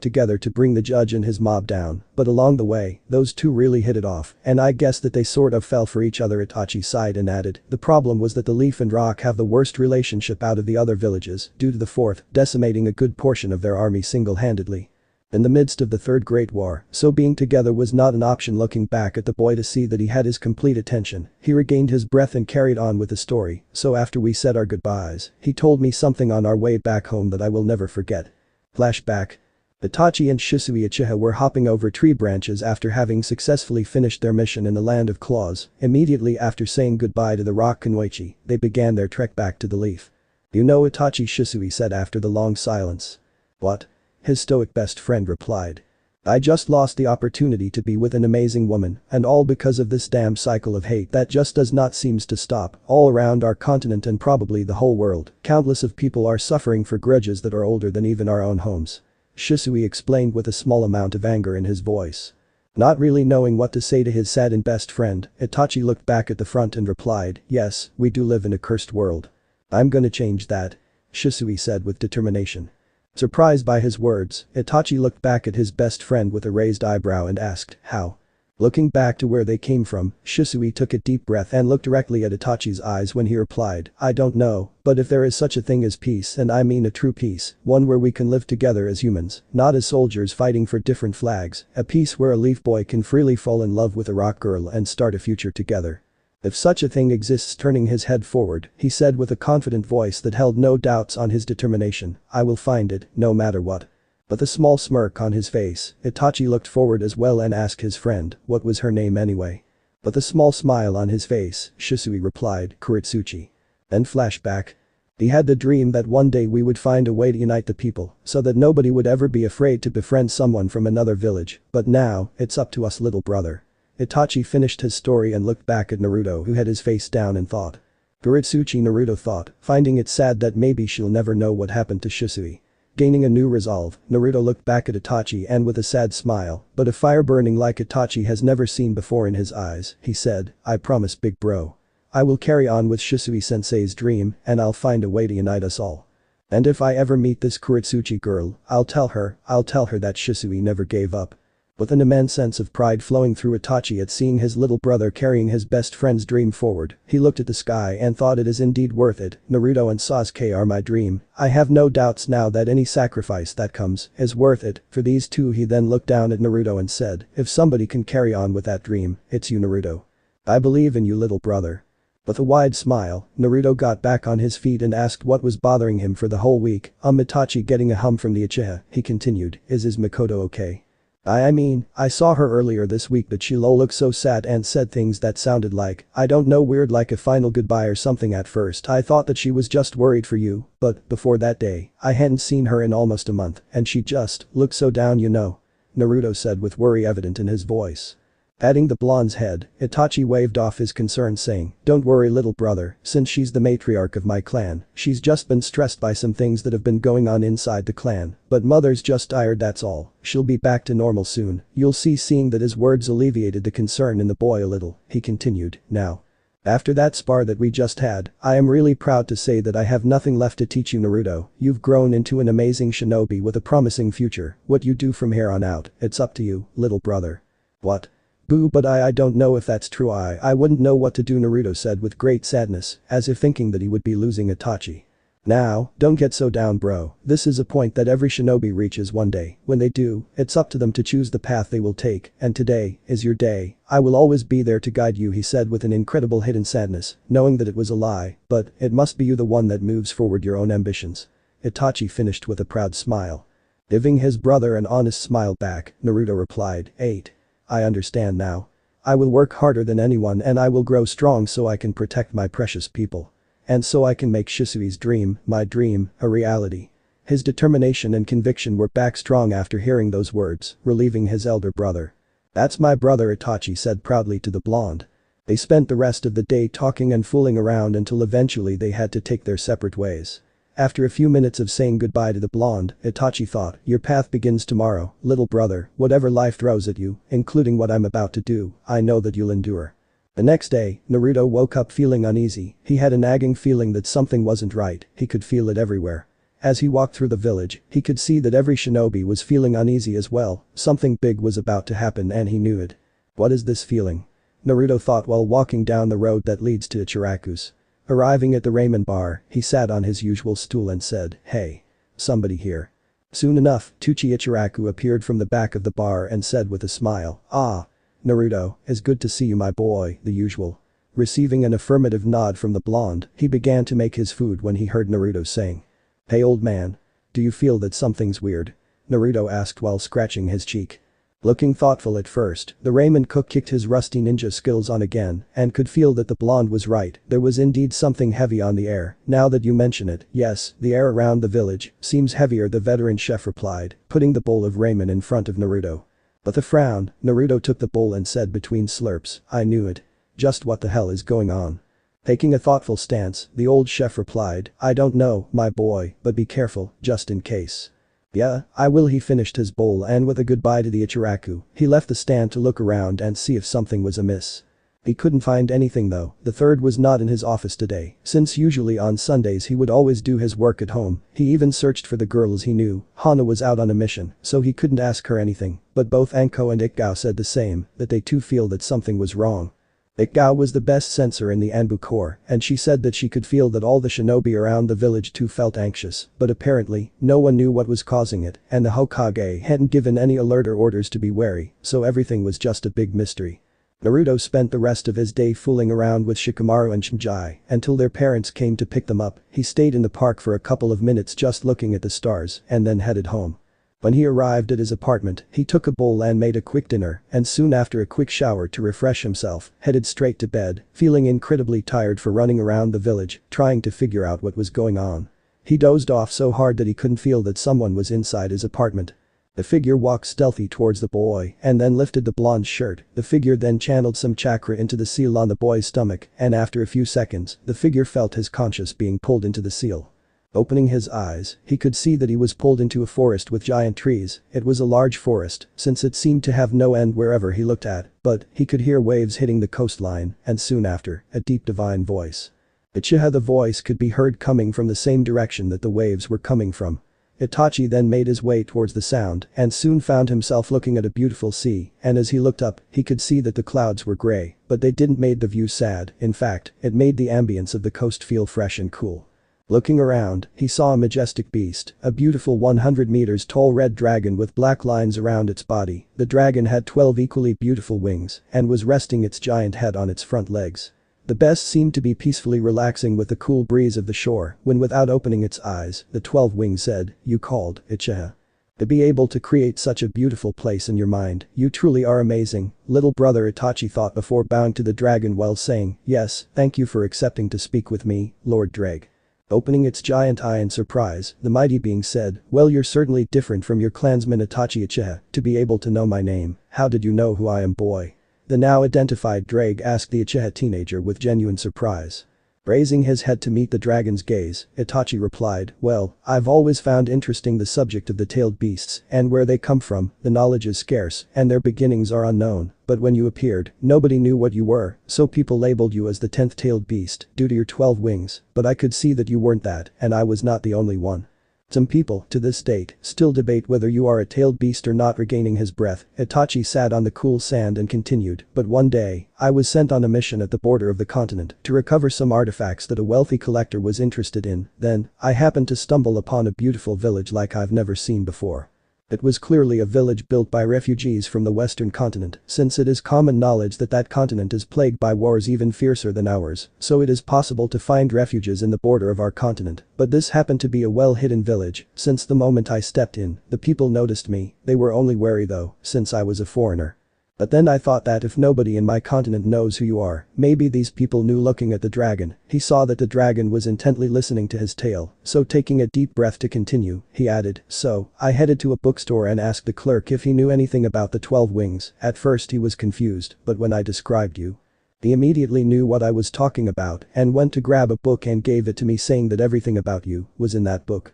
together to bring the judge and his mob down, but along the way, those two really hit it off, and I guess that they sort of fell for each other." Itachi sighed and added, "The problem was that the Leaf and Rock have the worst relationship out of the other villages, due to the fourth decimating a good portion of their army single-handedly. In the midst of the Third Great War, so being together was not an option." Looking back at the boy to see that he had his complete attention, he regained his breath and carried on with the story, "So after we said our goodbyes, he told me something on our way back home that I will never forget." Flashback. Itachi and Shisui Uchiha were hopping over tree branches after having successfully finished their mission in the land of claws. Immediately after saying goodbye to the Rock kunoichi, they began their trek back to the Leaf. "You know Itachi," Shisui said after the long silence. "What?" his stoic best friend replied. "I just lost the opportunity to be with an amazing woman, and all because of this damn cycle of hate that just does not seems to stop. All around our continent and probably the whole world, countless of people are suffering for grudges that are older than even our own homes." Shisui explained with a small amount of anger in his voice. Not really knowing what to say to his saddened best friend, Itachi looked back at the front and replied, "Yes, we do live in a cursed world. I'm gonna change that," Shisui said with determination. Surprised by his words, Itachi looked back at his best friend with a raised eyebrow and asked, "How?" Looking back to where they came from, Shisui took a deep breath and looked directly at Itachi's eyes when he replied, "I don't know, but if there is such a thing as peace, and I mean a true peace, one where we can live together as humans, not as soldiers fighting for different flags, a peace where a Leaf boy can freely fall in love with a Rock girl and start a future together. If such a thing exists." Turning his head forward, he said with a confident voice that held no doubts on his determination, "I will find it, no matter what." With a small smirk on his face, Itachi looked forward as well and asked his friend, "What was her name anyway?" With a small smile on his face, Shisui replied, "Kuritsuchi." Then flashback. He had the dream that one day we would find a way to unite the people, so that nobody would ever be afraid to befriend someone from another village, but now, it's up to us, little brother. Itachi finished his story and looked back at Naruto, who had his face down in thought. "Kuritsuchi," Naruto thought, finding it sad that maybe she'll never know what happened to Shisui. Gaining a new resolve, Naruto looked back at Itachi and with a sad smile, but a fire burning like Itachi has never seen before in his eyes, he said, "I promise, big bro. I will carry on with Shisui-sensei's dream and I'll find a way to unite us all. And if I ever meet this Kuritsuchi girl, I'll tell her that Shisui never gave up." With an immense sense of pride flowing through Itachi at seeing his little brother carrying his best friend's dream forward, he looked at the sky and thought it is indeed worth it. Naruto and Sasuke are my dream. I have no doubts now that any sacrifice that comes is worth it for these two. He then looked down at Naruto and said, if somebody can carry on with that dream, it's you, Naruto. I believe in you, little brother. With a wide smile, Naruto got back on his feet and asked what was bothering him for the whole week. Itachi getting a hum from the uchiha, he continued, is Makoto okay? I mean, I saw her earlier this week but she looked so sad and said things that sounded like, I don't know, weird, like a final goodbye or something. At first I thought that she was just worried for you, but before that day, I hadn't seen her in almost a month and she just looked so down, you know. Naruto said with worry evident in his voice. Patting the blonde's head, Itachi waved off his concern saying, don't worry little brother, since she's the matriarch of my clan, she's just been stressed by some things that have been going on inside the clan, but mother's just tired, that's all, she'll be back to normal soon, you'll see. Seeing that his words alleviated the concern in the boy a little, he continued, now. After that spar that we just had, I am really proud to say that I have nothing left to teach you, Naruto. You've grown into an amazing shinobi with a promising future. What you do from here on out, it's up to you, little brother. What? Boo, but I don't know if that's true. I wouldn't know what to do, Naruto said with great sadness, as if thinking that he would be losing Itachi. Now, don't get so down, bro. This is a point that every shinobi reaches one day. When they do, it's up to them to choose the path they will take, and today is your day. I will always be there to guide you, he said with an incredible hidden sadness, knowing that it was a lie, but it must be you the one that moves forward your own ambitions. Itachi finished with a proud smile. Giving his brother an honest smile back, Naruto replied, 8. I understand now. I will work harder than anyone and I will grow strong so I can protect my precious people. And so I can make Shisui's dream, my dream, a reality. His determination and conviction were back strong after hearing those words, relieving his elder brother. That's my brother, Itachi said proudly to the blonde. They spent the rest of the day talking and fooling around until eventually they had to take their separate ways. After a few minutes of saying goodbye to the blonde, Itachi thought, your path begins tomorrow, little brother, whatever life throws at you, including what I'm about to do, I know that you'll endure. The next day, Naruto woke up feeling uneasy. He had a nagging feeling that something wasn't right, he could feel it everywhere. As he walked through the village, he could see that every shinobi was feeling uneasy as well. Something big was about to happen and he knew it. What is this feeling? Naruto thought while walking down the road that leads to Ichiraku's. Arriving at the ramen bar, he sat on his usual stool and said, hey. Somebody here. Soon enough, Ichiraku appeared from the back of the bar and said with a smile, ah. Naruto, it's good to see you, my boy, the usual. Receiving an affirmative nod from the blonde, he began to make his food when he heard Naruto saying, hey old man. Do you feel that something's weird? Naruto asked while scratching his cheek. Looking thoughtful at first, the ramen cook kicked his rusty ninja skills on again and could feel that the blonde was right, there was indeed something heavy on the air. Now that you mention it, yes, the air around the village seems heavier, the veteran chef replied, putting the bowl of ramen in front of Naruto. With a frown, Naruto took the bowl and said between slurps, I knew it. Just what the hell is going on? Taking a thoughtful stance, the old chef replied, I don't know, my boy, but be careful, just in case. Yeah, I will. He finished his bowl and with a goodbye to the Ichiraku, he left the stand to look around and see if something was amiss. He couldn't find anything though. The third was not in his office today, since usually on Sundays he would always do his work at home. He even searched for the girls he knew. Hana was out on a mission, so he couldn't ask her anything, but both Anko and Ikgao said the same, that they too feel that something was wrong. Ikgao was the best sensor in the Anbu Corps, and she said that she could feel that all the shinobi around the village too felt anxious, but apparently, no one knew what was causing it, and the Hokage hadn't given any alert or orders to be wary, so everything was just a big mystery. Naruto spent the rest of his day fooling around with Shikamaru and Shinji until their parents came to pick them up. He stayed in the park for a couple of minutes just looking at the stars and then headed home. When he arrived at his apartment, he took a bowl and made a quick dinner, and soon after a quick shower to refresh himself, headed straight to bed, feeling incredibly tired for running around the village, trying to figure out what was going on. He dozed off so hard that he couldn't feel that someone was inside his apartment. The figure walked stealthy towards the boy and then lifted the blonde's shirt. The figure then channeled some chakra into the seal on the boy's stomach, and after a few seconds, the figure felt his conscience being pulled into the seal. Opening his eyes, he could see that he was pulled into a forest with giant trees. It was a large forest, since it seemed to have no end wherever he looked at, but he could hear waves hitting the coastline, and soon after, a deep divine voice. Uchiha, the voice could be heard coming from the same direction that the waves were coming from. Itachi then made his way towards the sound and soon found himself looking at a beautiful sea, and as he looked up, he could see that the clouds were gray, but they didn't made the view sad, in fact, it made the ambience of the coast feel fresh and cool. Looking around, he saw a majestic beast, a beautiful 100 meters tall red dragon with black lines around its body. The dragon had 12 equally beautiful wings and was resting its giant head on its front legs. The beast seemed to be peacefully relaxing with the cool breeze of the shore when without opening its eyes, the 12 wings said, "You called, uchiha. To be able to create such a beautiful place in your mind, you truly are amazing, little brother," Itachi thought before bowing to the dragon while saying, "Yes, thank you for accepting to speak with me, Lord Drag." Opening its giant eye in surprise, the mighty being said, "Well, you're certainly different from your clansman Itachi Uchiha, to be able to know my name. How did you know who I am, boy?" The now identified Drag asked the Uchiha teenager with genuine surprise. Raising his head to meet the dragon's gaze, Itachi replied, "Well, I've always found interesting the subject of the tailed beasts and where they come from. The knowledge is scarce and their beginnings are unknown, but when you appeared, nobody knew what you were, so people labeled you as the 10th tailed beast due to your 12 wings, but I could see that you weren't that and I was not the only one. Some people, to this date, still debate whether you are a tailed beast or not." Regaining his breath, Itachi sat on the cool sand and continued, "But one day, I was sent on a mission at the border of the continent to recover some artifacts that a wealthy collector was interested in. Then, I happened to stumble upon a beautiful village like I've never seen before. It was clearly a village built by refugees from the western continent, since it is common knowledge that that continent is plagued by wars even fiercer than ours, so it is possible to find refuges in the border of our continent, but this happened to be a well-hidden village. Since the moment I stepped in, the people noticed me. They were only wary though, since I was a foreigner. But then I thought that if nobody in my continent knows who you are, maybe these people knew." Looking at the dragon, he saw that the dragon was intently listening to his tale, so taking a deep breath to continue, he added, "So, I headed to a bookstore and asked the clerk if he knew anything about the 12 wings. At first he was confused, but when I described you, he immediately knew what I was talking about and went to grab a book and gave it to me saying that everything about you was in that book."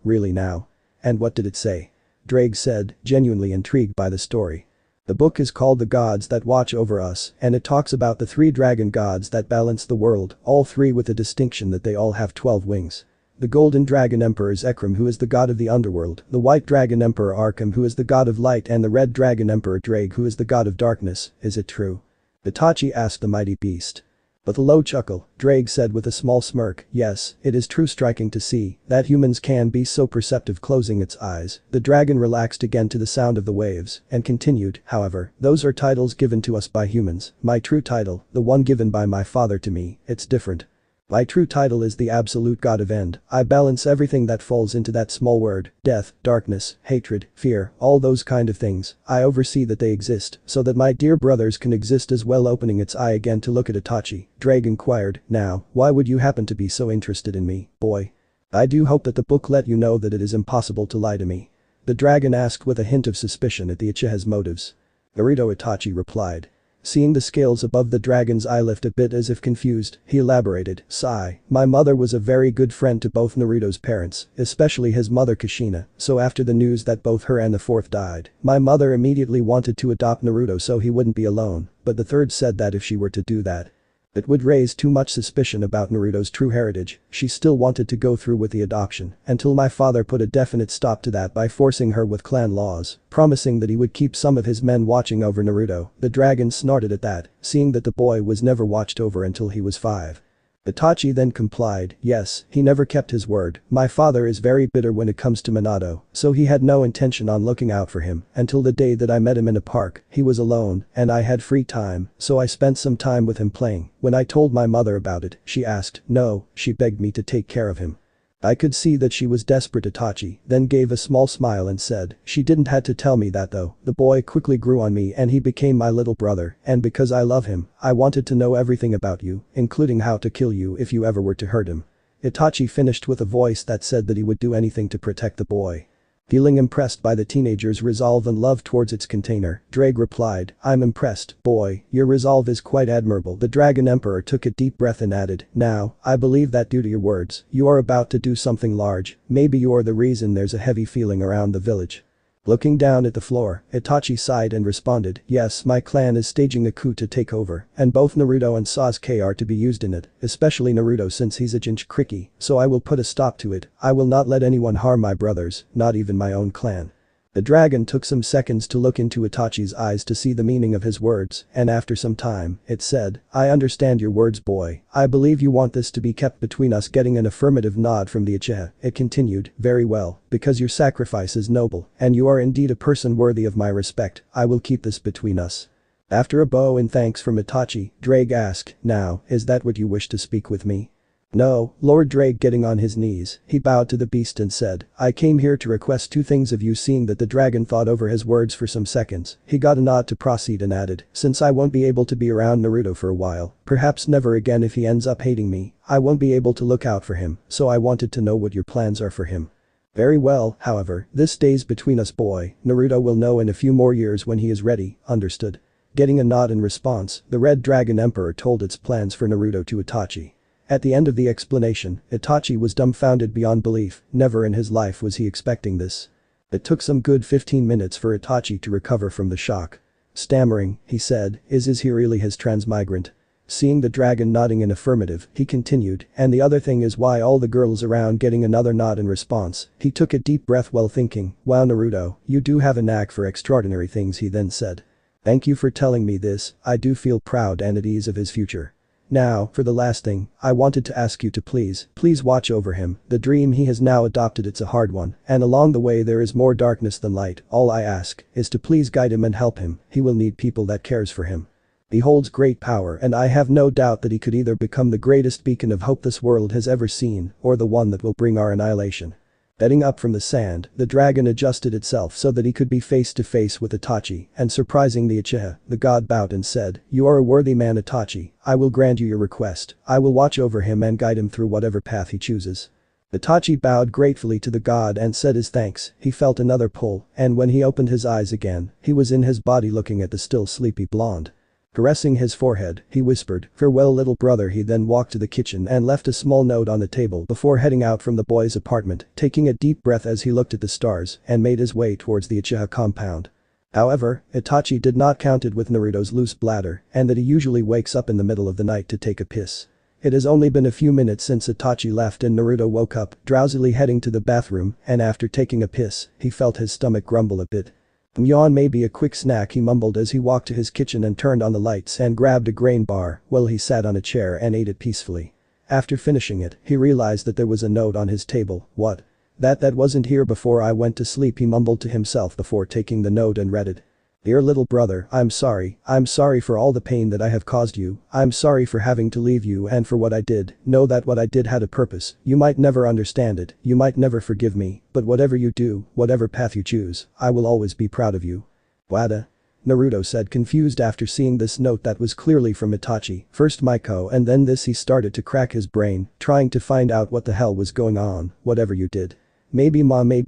Really now? And what did it say?" Drake said, genuinely intrigued by the story. "The book is called The Gods That Watch Over Us, and it talks about the 3 dragon gods that balance the world, all 3 with the distinction that they all have 12 wings. The golden dragon emperor is Ekram, who is the god of the underworld, the white dragon emperor Arkham, who is the god of light, and the red dragon emperor Drake, who is the god of darkness. Is it true?" Itachi asked the mighty beast. With a low chuckle, Drake said with a small smirk, "Yes, it is true, striking to see that humans can be so perceptive." Closing its eyes, the dragon relaxed again to the sound of the waves and continued, "However, those are titles given to us by humans. My true title, the one given by my father to me, it's different. My true title is the absolute god of end. I balance everything that falls into that small word, death, darkness, hatred, fear, all those kind of things. I oversee that they exist so that my dear brothers can exist as well." Opening its eye again to look at Itachi, Drake inquired, "Now, why would you happen to be so interested in me, boy? I do hope that the book let you know that it is impossible to lie to me." The dragon asked with a hint of suspicion at the Uchiha's motives. "Naruto," Itachi replied. Seeing the scales above the dragon's eye lift a bit as if confused, he elaborated, "Sigh. My mother was a very good friend to both Naruto's parents, especially his mother Kushina, so after the news that both her and the 4th died, my mother immediately wanted to adopt Naruto so he wouldn't be alone, but the 3rd said that if she were to do that, it would raise too much suspicion about Naruto's true heritage. She still wanted to go through with the adoption until my father put a definite stop to that by forcing her with clan laws, promising that he would keep some of his men watching over Naruto." The dragon snorted at that, seeing that the boy was never watched over until he was 5. Itachi then complied, "Yes, he never kept his word. My father is very bitter when it comes to Minato, so he had no intention on looking out for him until the day that I met him in a park. He was alone and I had free time, so I spent some time with him playing. When I told my mother about it, she asked, no, she begged me to take care of him. I could see that she was desperate." Itachi then gave a small smile and said, "She didn't had to tell me that though. The boy quickly grew on me and he became my little brother, and because I love him, I wanted to know everything about you, including how to kill you if you ever were to hurt him." Itachi finished with a voice that said that he would do anything to protect the boy. Feeling impressed by the teenager's resolve and love towards its container, Drake replied, "I'm impressed, boy, your resolve is quite admirable." The dragon emperor took a deep breath and added, "Now, I believe that due to your words, you are about to do something large. Maybe you are the reason there's a heavy feeling around the village." Looking down at the floor, Itachi sighed and responded, yes, my clan is staging a coup to take over, and both Naruto and Sasuke are to be used in it, especially Naruto since he's a jinchūriki, so I will put a stop to it. I will not let anyone harm my brothers, not even my own clan. The dragon took some seconds to look into Itachi's eyes to see the meaning of his words, and after some time, it said, I understand your words, boy. I believe you want this to be kept between us. Getting an affirmative nod from the uchiha, it continued, very well, because your sacrifice is noble, and you are indeed a person worthy of my respect, I will keep this between us. After a bow and thanks from Itachi, Drake asked, now, is that what you wish to speak with me? No, Lord Drake. Getting on his knees, he bowed to the beast and said, I came here to request two things of you. Seeing that the dragon thought over his words for some seconds, he got a nod to proceed and added, since I won't be able to be around Naruto for a while, perhaps never again if he ends up hating me, I won't be able to look out for him, so I wanted to know what your plans are for him. Very well, however, this stays between us, boy. Naruto will know in a few more years when he is ready, understood? Getting a nod in response, the Red Dragon Emperor told its plans for Naruto to Itachi. At the end of the explanation, Itachi was dumbfounded beyond belief, never in his life was he expecting this. It took some good 15 minutes for Itachi to recover from the shock. Stammering, he said, is he really his transmigrant? Seeing the dragon nodding in affirmative, he continued, and the other thing is why all the girls around. Getting another nod in response, he took a deep breath while thinking, wow Naruto, you do have a knack for extraordinary things. He then said. Thank you for telling me this, I do feel proud and at ease of his future. Now, for the last thing, I wanted to ask you to please watch over him. The dream he has now adopted, it's a hard one, and along the way there is more darkness than light. All I ask is to please guide him and help him. He will need people that cares for him. He holds great power and I have no doubt that he could either become the greatest beacon of hope this world has ever seen or the one that will bring our annihilation. Getting up from the sand, the dragon adjusted itself so that he could be face to face with Itachi, and surprising the Uchiha, the god bowed and said, you are a worthy man Itachi, I will grant you your request, I will watch over him and guide him through whatever path he chooses. Itachi bowed gratefully to the god and said his thanks. He felt another pull, and when he opened his eyes again, he was in his body looking at the still sleepy blonde. Caressing his forehead, he whispered, farewell little brother. He then walked to the kitchen and left a small note on the table before heading out from the boy's apartment, taking a deep breath as he looked at the stars and made his way towards the Uchiha compound. However, Itachi did not count it with Naruto's loose bladder and that he usually wakes up in the middle of the night to take a piss. It has only been a few minutes since Itachi left and Naruto woke up, drowsily heading to the bathroom, and after taking a piss, he felt his stomach grumble a bit. Yawn, maybe a quick snack, he mumbled as he walked to his kitchen and turned on the lights and grabbed a grain bar while he sat on a chair and ate it peacefully. After finishing it, he realized that there was a note on his table. What? That wasn't here before I went to sleep, he mumbled to himself before taking the note and read it. Dear little brother, I'm sorry for all the pain that I have caused you, I'm sorry for having to leave you and for what I did. Know that what I did had a purpose. You might never understand it, you might never forgive me, but whatever you do, whatever path you choose, I will always be proud of you. Wada? Naruto said, confused after seeing this note that was clearly from Itachi. First Maiko and then this. He started to crack his brain, trying to find out what the hell was going on. Whatever you did. Maybe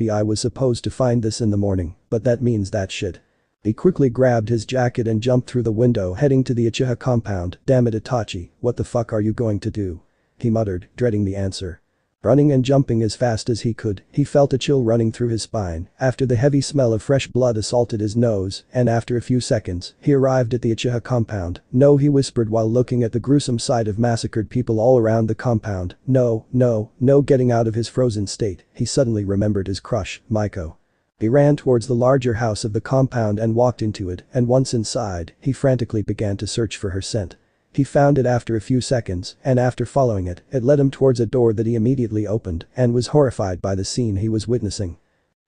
I was supposed to find this in the morning, but that means that shit. He quickly grabbed his jacket and jumped through the window heading to the Uchiha compound. Damn it Itachi, what the fuck are you going to do? He muttered, dreading the answer. Running and jumping as fast as he could, he felt a chill running through his spine after the heavy smell of fresh blood assaulted his nose, and after a few seconds, he arrived at the Uchiha compound. No, he whispered while looking at the gruesome sight of massacred people all around the compound. No. Getting out of his frozen state, he suddenly remembered his crush, Maiko. He ran towards the larger house of the compound and walked into it, and once inside, he frantically began to search for her scent. He found it after a few seconds, and after following it, it led him towards a door that he immediately opened and was horrified by the scene he was witnessing.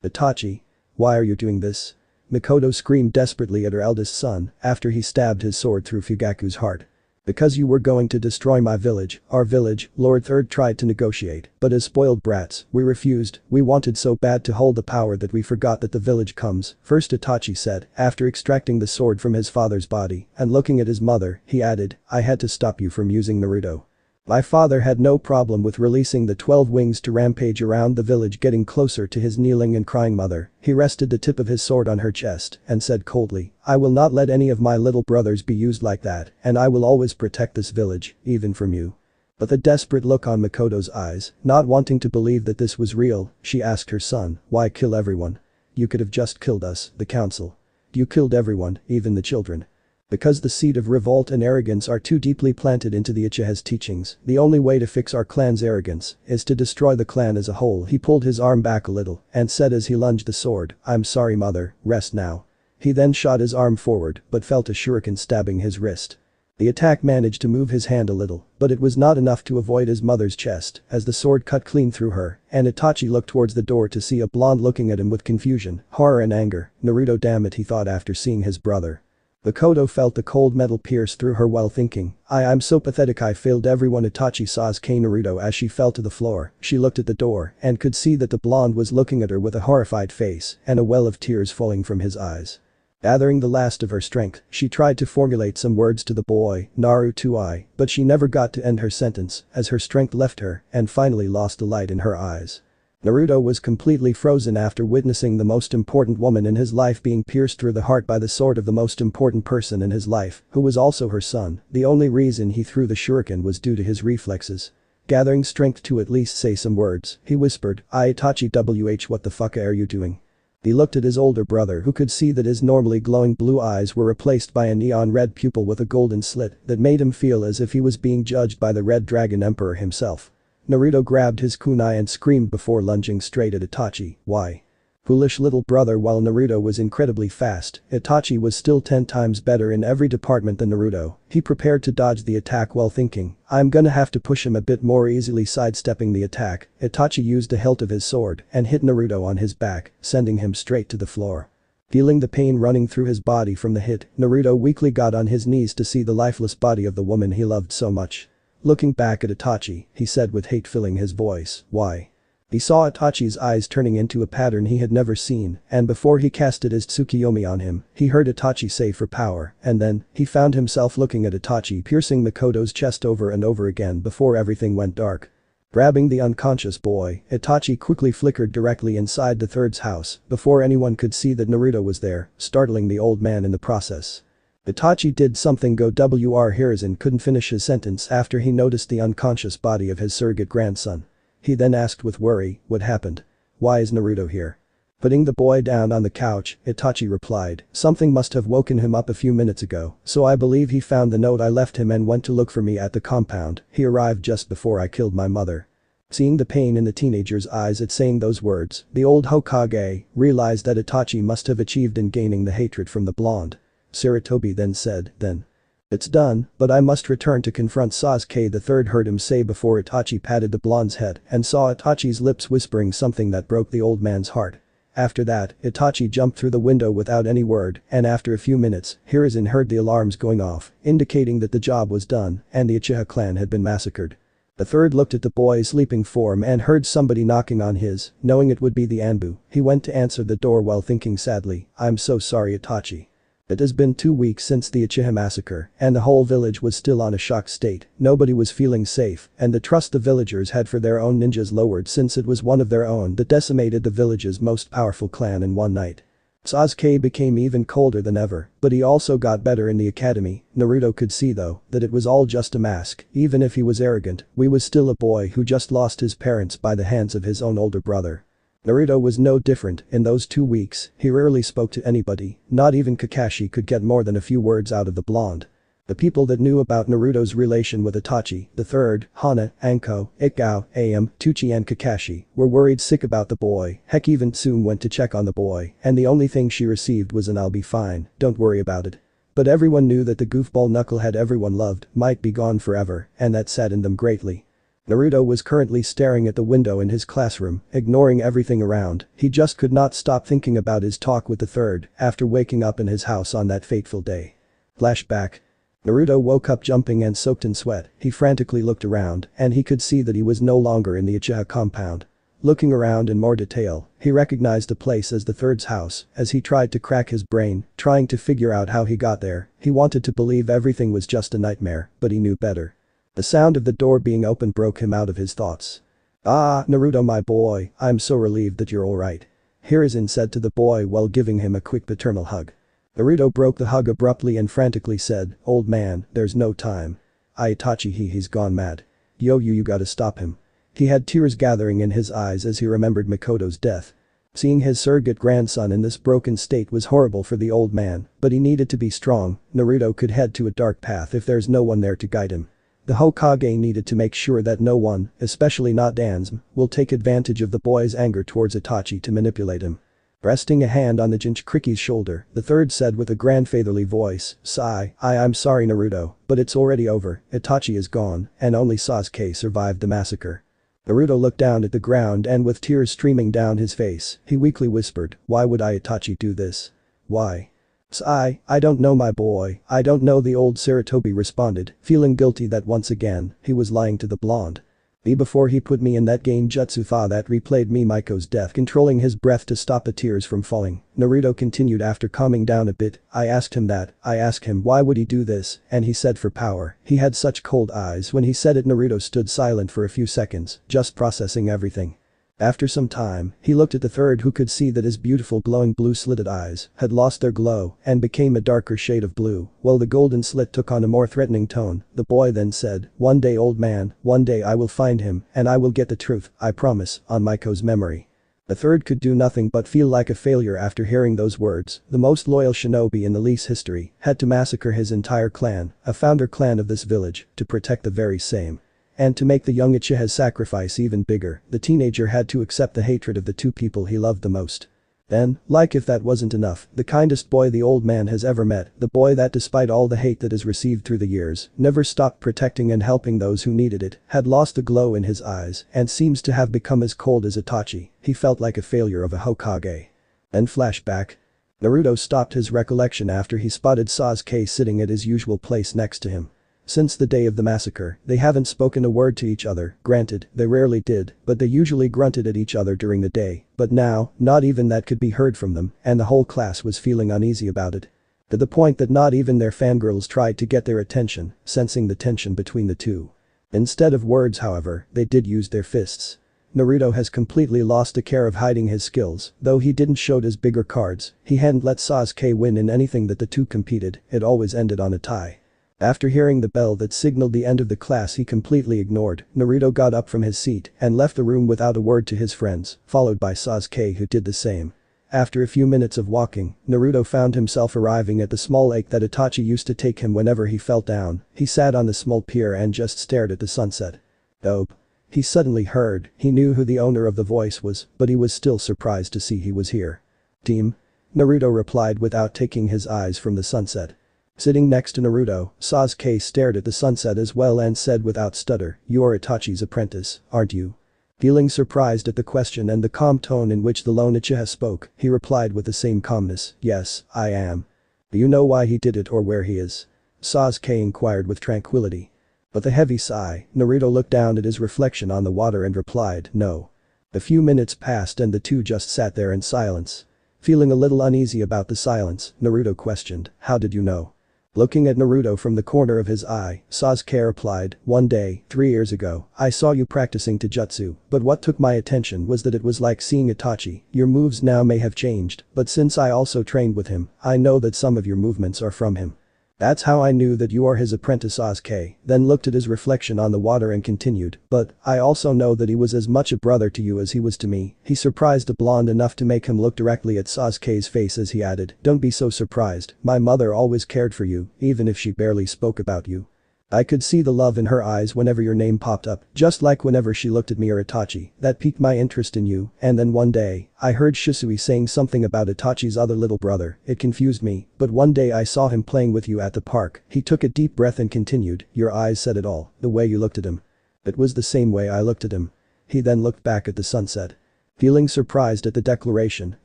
Itachi, why are you doing this? Mikoto screamed desperately at her eldest son after he stabbed his sword through Fugaku's heart. Because you were going to destroy my village, our village. Lord Third tried to negotiate, but as spoiled brats, we refused. We wanted so bad to hold the power that we forgot that the village comes first, Itachi said, after extracting the sword from his father's body and looking at his mother, he added, I had to stop you from using Naruto. My father had no problem with releasing the 12 wings to rampage around the village. Getting closer to his kneeling and crying mother, he rested the tip of his sword on her chest and said coldly, I will not let any of my little brothers be used like that, and I will always protect this village, even from you. With a desperate look on Mikoto's eyes, not wanting to believe that this was real, she asked her son, why kill everyone? You could have just killed us, the council. You killed everyone, even the children. Because the seed of revolt and arrogance are too deeply planted into the Uchiha's teachings, the only way to fix our clan's arrogance is to destroy the clan as a whole. He pulled his arm back a little and said as he lunged the sword, I'm sorry mother, rest now. He then shot his arm forward but felt a shuriken stabbing his wrist. The attack managed to move his hand a little, but it was not enough to avoid his mother's chest as the sword cut clean through her, and Itachi looked towards the door to see a blonde looking at him with confusion, horror and anger. Naruto, damn it, he thought after seeing his brother. Makoto felt the cold metal pierce through her while thinking, I'm so pathetic, I failed everyone. Itachi Sasuke Naruto as she fell to the floor, she looked at the door and could see that the blonde was looking at her with a horrified face and a well of tears falling from his eyes. Gathering the last of her strength, she tried to formulate some words to the boy, Naruto, but she never got to end her sentence as her strength left her and finally lost the light in her eyes. Naruto was completely frozen after witnessing the most important woman in his life being pierced through the heart by the sword of the most important person in his life, who was also her son. The only reason he threw the shuriken was due to his reflexes. Gathering strength to at least say some words, he whispered, Itachi what the fuck are you doing? He looked at his older brother who could see that his normally glowing blue eyes were replaced by a neon red pupil with a golden slit that made him feel as if he was being judged by the Red Dragon Emperor himself. Naruto grabbed his kunai and screamed before lunging straight at Itachi, why? Foolish little brother. While Naruto was incredibly fast, Itachi was still 10 times better in every department than Naruto. He prepared to dodge the attack while thinking, I'm gonna have to push him a bit more. Easily sidestepping the attack, Itachi used the hilt of his sword and hit Naruto on his back, sending him straight to the floor. Feeling the pain running through his body from the hit, Naruto weakly got on his knees to see the lifeless body of the woman he loved so much. Looking back at Itachi, he said with hate filling his voice, why? He saw Itachi's eyes turning into a pattern he had never seen, and before he casted his Tsukuyomi on him, he heard Itachi say for power, and then, he found himself looking at Itachi piercing Makoto's chest over and over again before everything went dark. Grabbing the unconscious boy, Itachi quickly flickered directly inside the third's house before anyone could see that Naruto was there, startling the old man in the process. Itachi did something go Hiruzen couldn't finish his sentence after he noticed the unconscious body of his surrogate grandson. He then asked with worry, what happened? Why is Naruto here? Putting the boy down on the couch, Itachi replied, something must have woken him up a few minutes ago, so I believe he found the note I left him and went to look for me at the compound. He arrived just before I killed my mother. Seeing the pain in the teenager's eyes at saying those words, the old Hokage realized that Itachi must have achieved in gaining the hatred from the blonde. Sarutobi then said, then. It's done, but I must return to confront Sasuke. The third heard him say before Itachi patted the blonde's head and saw Itachi's lips whispering something that broke the old man's heart. After that, Itachi jumped through the window without any word, and after a few minutes, Hiruzen heard the alarms going off, indicating that the job was done and the Uchiha clan had been massacred. The third looked at the boy's sleeping form and heard somebody knocking on his, knowing it would be the Anbu. He went to answer the door while thinking sadly, I'm so sorry Itachi. It has been 2 weeks since the Uchiha massacre, and the whole village was still on a shocked state. Nobody was feeling safe, and the trust the villagers had for their own ninjas lowered since it was one of their own that decimated the village's most powerful clan in one night. Sasuke became even colder than ever, but he also got better in the academy. Naruto could see though, that it was all just a mask. Even if he was arrogant, he was still a boy who just lost his parents by the hands of his own older brother. Naruto was no different. In those 2 weeks, he rarely spoke to anybody, not even Kakashi could get more than a few words out of the blonde. The people that knew about Naruto's relation with Itachi, the third, Hana, Anko, Ikao, Am, Tuchi and Kakashi, were worried sick about the boy. Heck, even Tsume went to check on the boy, and the only thing she received was an I'll be fine, don't worry about it. But everyone knew that the goofball knucklehead everyone loved might be gone forever, and that saddened them greatly. Naruto was currently staring at the window in his classroom, ignoring everything around. He just could not stop thinking about his talk with the third after waking up in his house on that fateful day. Flashback. Naruto woke up jumping and soaked in sweat. He frantically looked around and he could see that he was no longer in the Uchiha compound. Looking around in more detail, he recognized the place as the third's house as he tried to crack his brain, trying to figure out how he got there. He wanted to believe everything was just a nightmare, but he knew better. The sound of the door being opened broke him out of his thoughts. Ah, Naruto my boy, I'm so relieved that you're alright. Hiruzen said to the boy while giving him a quick paternal hug. Naruto broke the hug abruptly and frantically said, old man, there's no time. Itachi he's gone mad. Yo you gotta stop him. He had tears gathering in his eyes as he remembered Makoto's death. Seeing his surrogate grandson in this broken state was horrible for the old man, but he needed to be strong. Naruto could head to a dark path if there's no one there to guide him. The Hokage needed to make sure that no one, especially not Danzm, will take advantage of the boy's anger towards Itachi to manipulate him. Resting a hand on the Jinchūriki's shoulder, the third said with a grandfatherly voice, "Sigh, I'm sorry Naruto, but it's already over, Itachi is gone, and only Sasuke survived the massacre." Naruto looked down at the ground and with tears streaming down his face, he weakly whispered, "Why would Itachi do this? Why?" "Sigh, I don't know my boy, I don't know," the old Sarutobi responded, feeling guilty that once again, he was lying to the blonde. Before he put me in that game jutsu tha that replayed me Miko's death, controlling his breath to stop the tears from falling. Naruto continued after calming down a bit, I asked him why would he do this, and he said for power. He had such cold eyes when he said it. Naruto stood silent for a few seconds, just processing everything. After some time, he looked at the third who could see that his beautiful glowing blue slitted eyes had lost their glow and became a darker shade of blue, while the golden slit took on a more threatening tone. The boy then said, "One day old man, one day I will find him and I will get the truth, I promise, on Miko's memory." The third could do nothing but feel like a failure after hearing those words. The most loyal shinobi in the Lee's history had to massacre his entire clan, a founder clan of this village, to protect the very same. And to make the young Uchiha's sacrifice even bigger, the teenager had to accept the hatred of the two people he loved the most. Then, like if that wasn't enough, the kindest boy the old man has ever met, the boy that despite all the hate that is received through the years, never stopped protecting and helping those who needed it, had lost the glow in his eyes and seems to have become as cold as Itachi. He felt like a failure of a Hokage. Then flashback. Naruto stopped his recollection after he spotted Sasuke sitting at his usual place next to him. Since the day of the massacre, they haven't spoken a word to each other. Granted, they rarely did, but they usually grunted at each other during the day. But now, not even that could be heard from them, and the whole class was feeling uneasy about it. To the point that not even their fangirls tried to get their attention, sensing the tension between the two. Instead of words, however, they did use their fists. Naruto has completely lost the care of hiding his skills, though he didn't show his bigger cards. He hadn't let Sasuke win in anything that the two competed, it always ended on a tie. After hearing the bell that signaled the end of the class he completely ignored, Naruto got up from his seat and left the room without a word to his friends, followed by Sasuke who did the same. After a few minutes of walking, Naruto found himself arriving at the small lake that Itachi used to take him whenever he felt down. He sat on the small pier and just stared at the sunset. Dope. He suddenly heard, he knew who the owner of the voice was, but he was still surprised to see he was here. "Team?" Naruto replied without taking his eyes from the sunset. Sitting next to Naruto, Sasuke stared at the sunset as well and said without stutter, "You're Itachi's apprentice, aren't you?" Feeling surprised at the question and the calm tone in which the lone Uchiha spoke, he replied with the same calmness, "Yes, I am." "Do you know why he did it or where he is?" Sasuke inquired with tranquility. With a heavy sigh, Naruto looked down at his reflection on the water and replied, "No." A few minutes passed and the two just sat there in silence. Feeling a little uneasy about the silence, Naruto questioned, "How did you know?" Looking at Naruto from the corner of his eye, Sasuke replied, "One day, 3 years ago, I saw you practicing taijutsu, but what took my attention was that it was like seeing Itachi. Your moves now may have changed, but since I also trained with him, I know that some of your movements are from him. That's how I knew that you are his apprentice." Sasuke then looked at his reflection on the water and continued, "But I also know that he was as much a brother to you as he was to me." He surprised the blonde enough to make him look directly at Sasuke's face as he added, "Don't be so surprised, my mother always cared for you, even if she barely spoke about you. I could see the love in her eyes whenever your name popped up, just like whenever she looked at me or Itachi. That piqued my interest in you, and then one day, I heard Shisui saying something about Itachi's other little brother. It confused me, but one day I saw him playing with you at the park." He took a deep breath and continued, "Your eyes said it all, the way you looked at him. It was the same way I looked at him." He then looked back at the sunset. Feeling surprised at the declaration,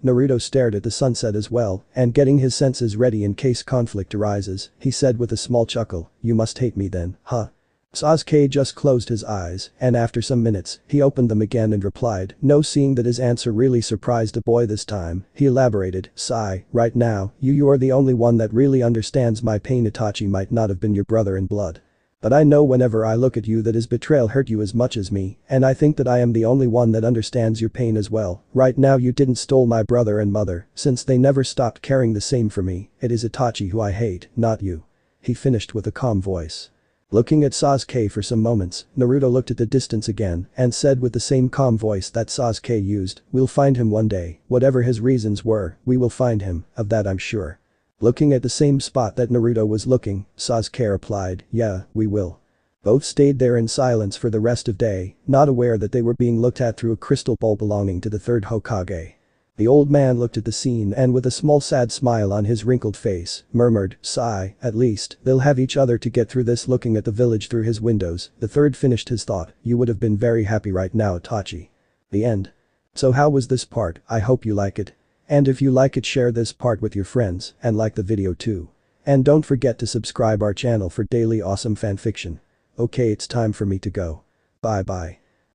Naruto stared at the sunset as well, and getting his senses ready in case conflict arises, he said with a small chuckle, "You must hate me then, huh?" Sasuke just closed his eyes, and after some minutes, he opened them again and replied, "No." Seeing that his answer really surprised the boy this time, he elaborated, "Sigh, right now, you are the only one that really understands my pain. Itachi might not have been your brother in blood. But I know whenever I look at you that his betrayal hurt you as much as me, and I think that I am the only one that understands your pain as well. Right now you didn't stole my brother and mother, since they never stopped caring the same for me. It is Itachi who I hate, not you." He finished with a calm voice. Looking at Sasuke for some moments, Naruto looked at the distance again and said with the same calm voice that Sasuke used, "We'll find him one day, whatever his reasons were, we will find him, of that I'm sure." Looking at the same spot that Naruto was looking, Sasuke replied, "Yeah, we will." Both stayed there in silence for the rest of day, not aware that they were being looked at through a crystal ball belonging to the third Hokage. The old man looked at the scene and with a small sad smile on his wrinkled face, murmured, "Sigh, at least, they'll have each other to get through this." Looking at the village through his windows, the third finished his thought, "You would have been very happy right now, Itachi." The end. So how was this part? I hope you like it. And if you like it, share this part with your friends and like the video too. And don't forget to subscribe our channel for daily awesome fanfiction. Okay, it's time for me to go. Bye bye.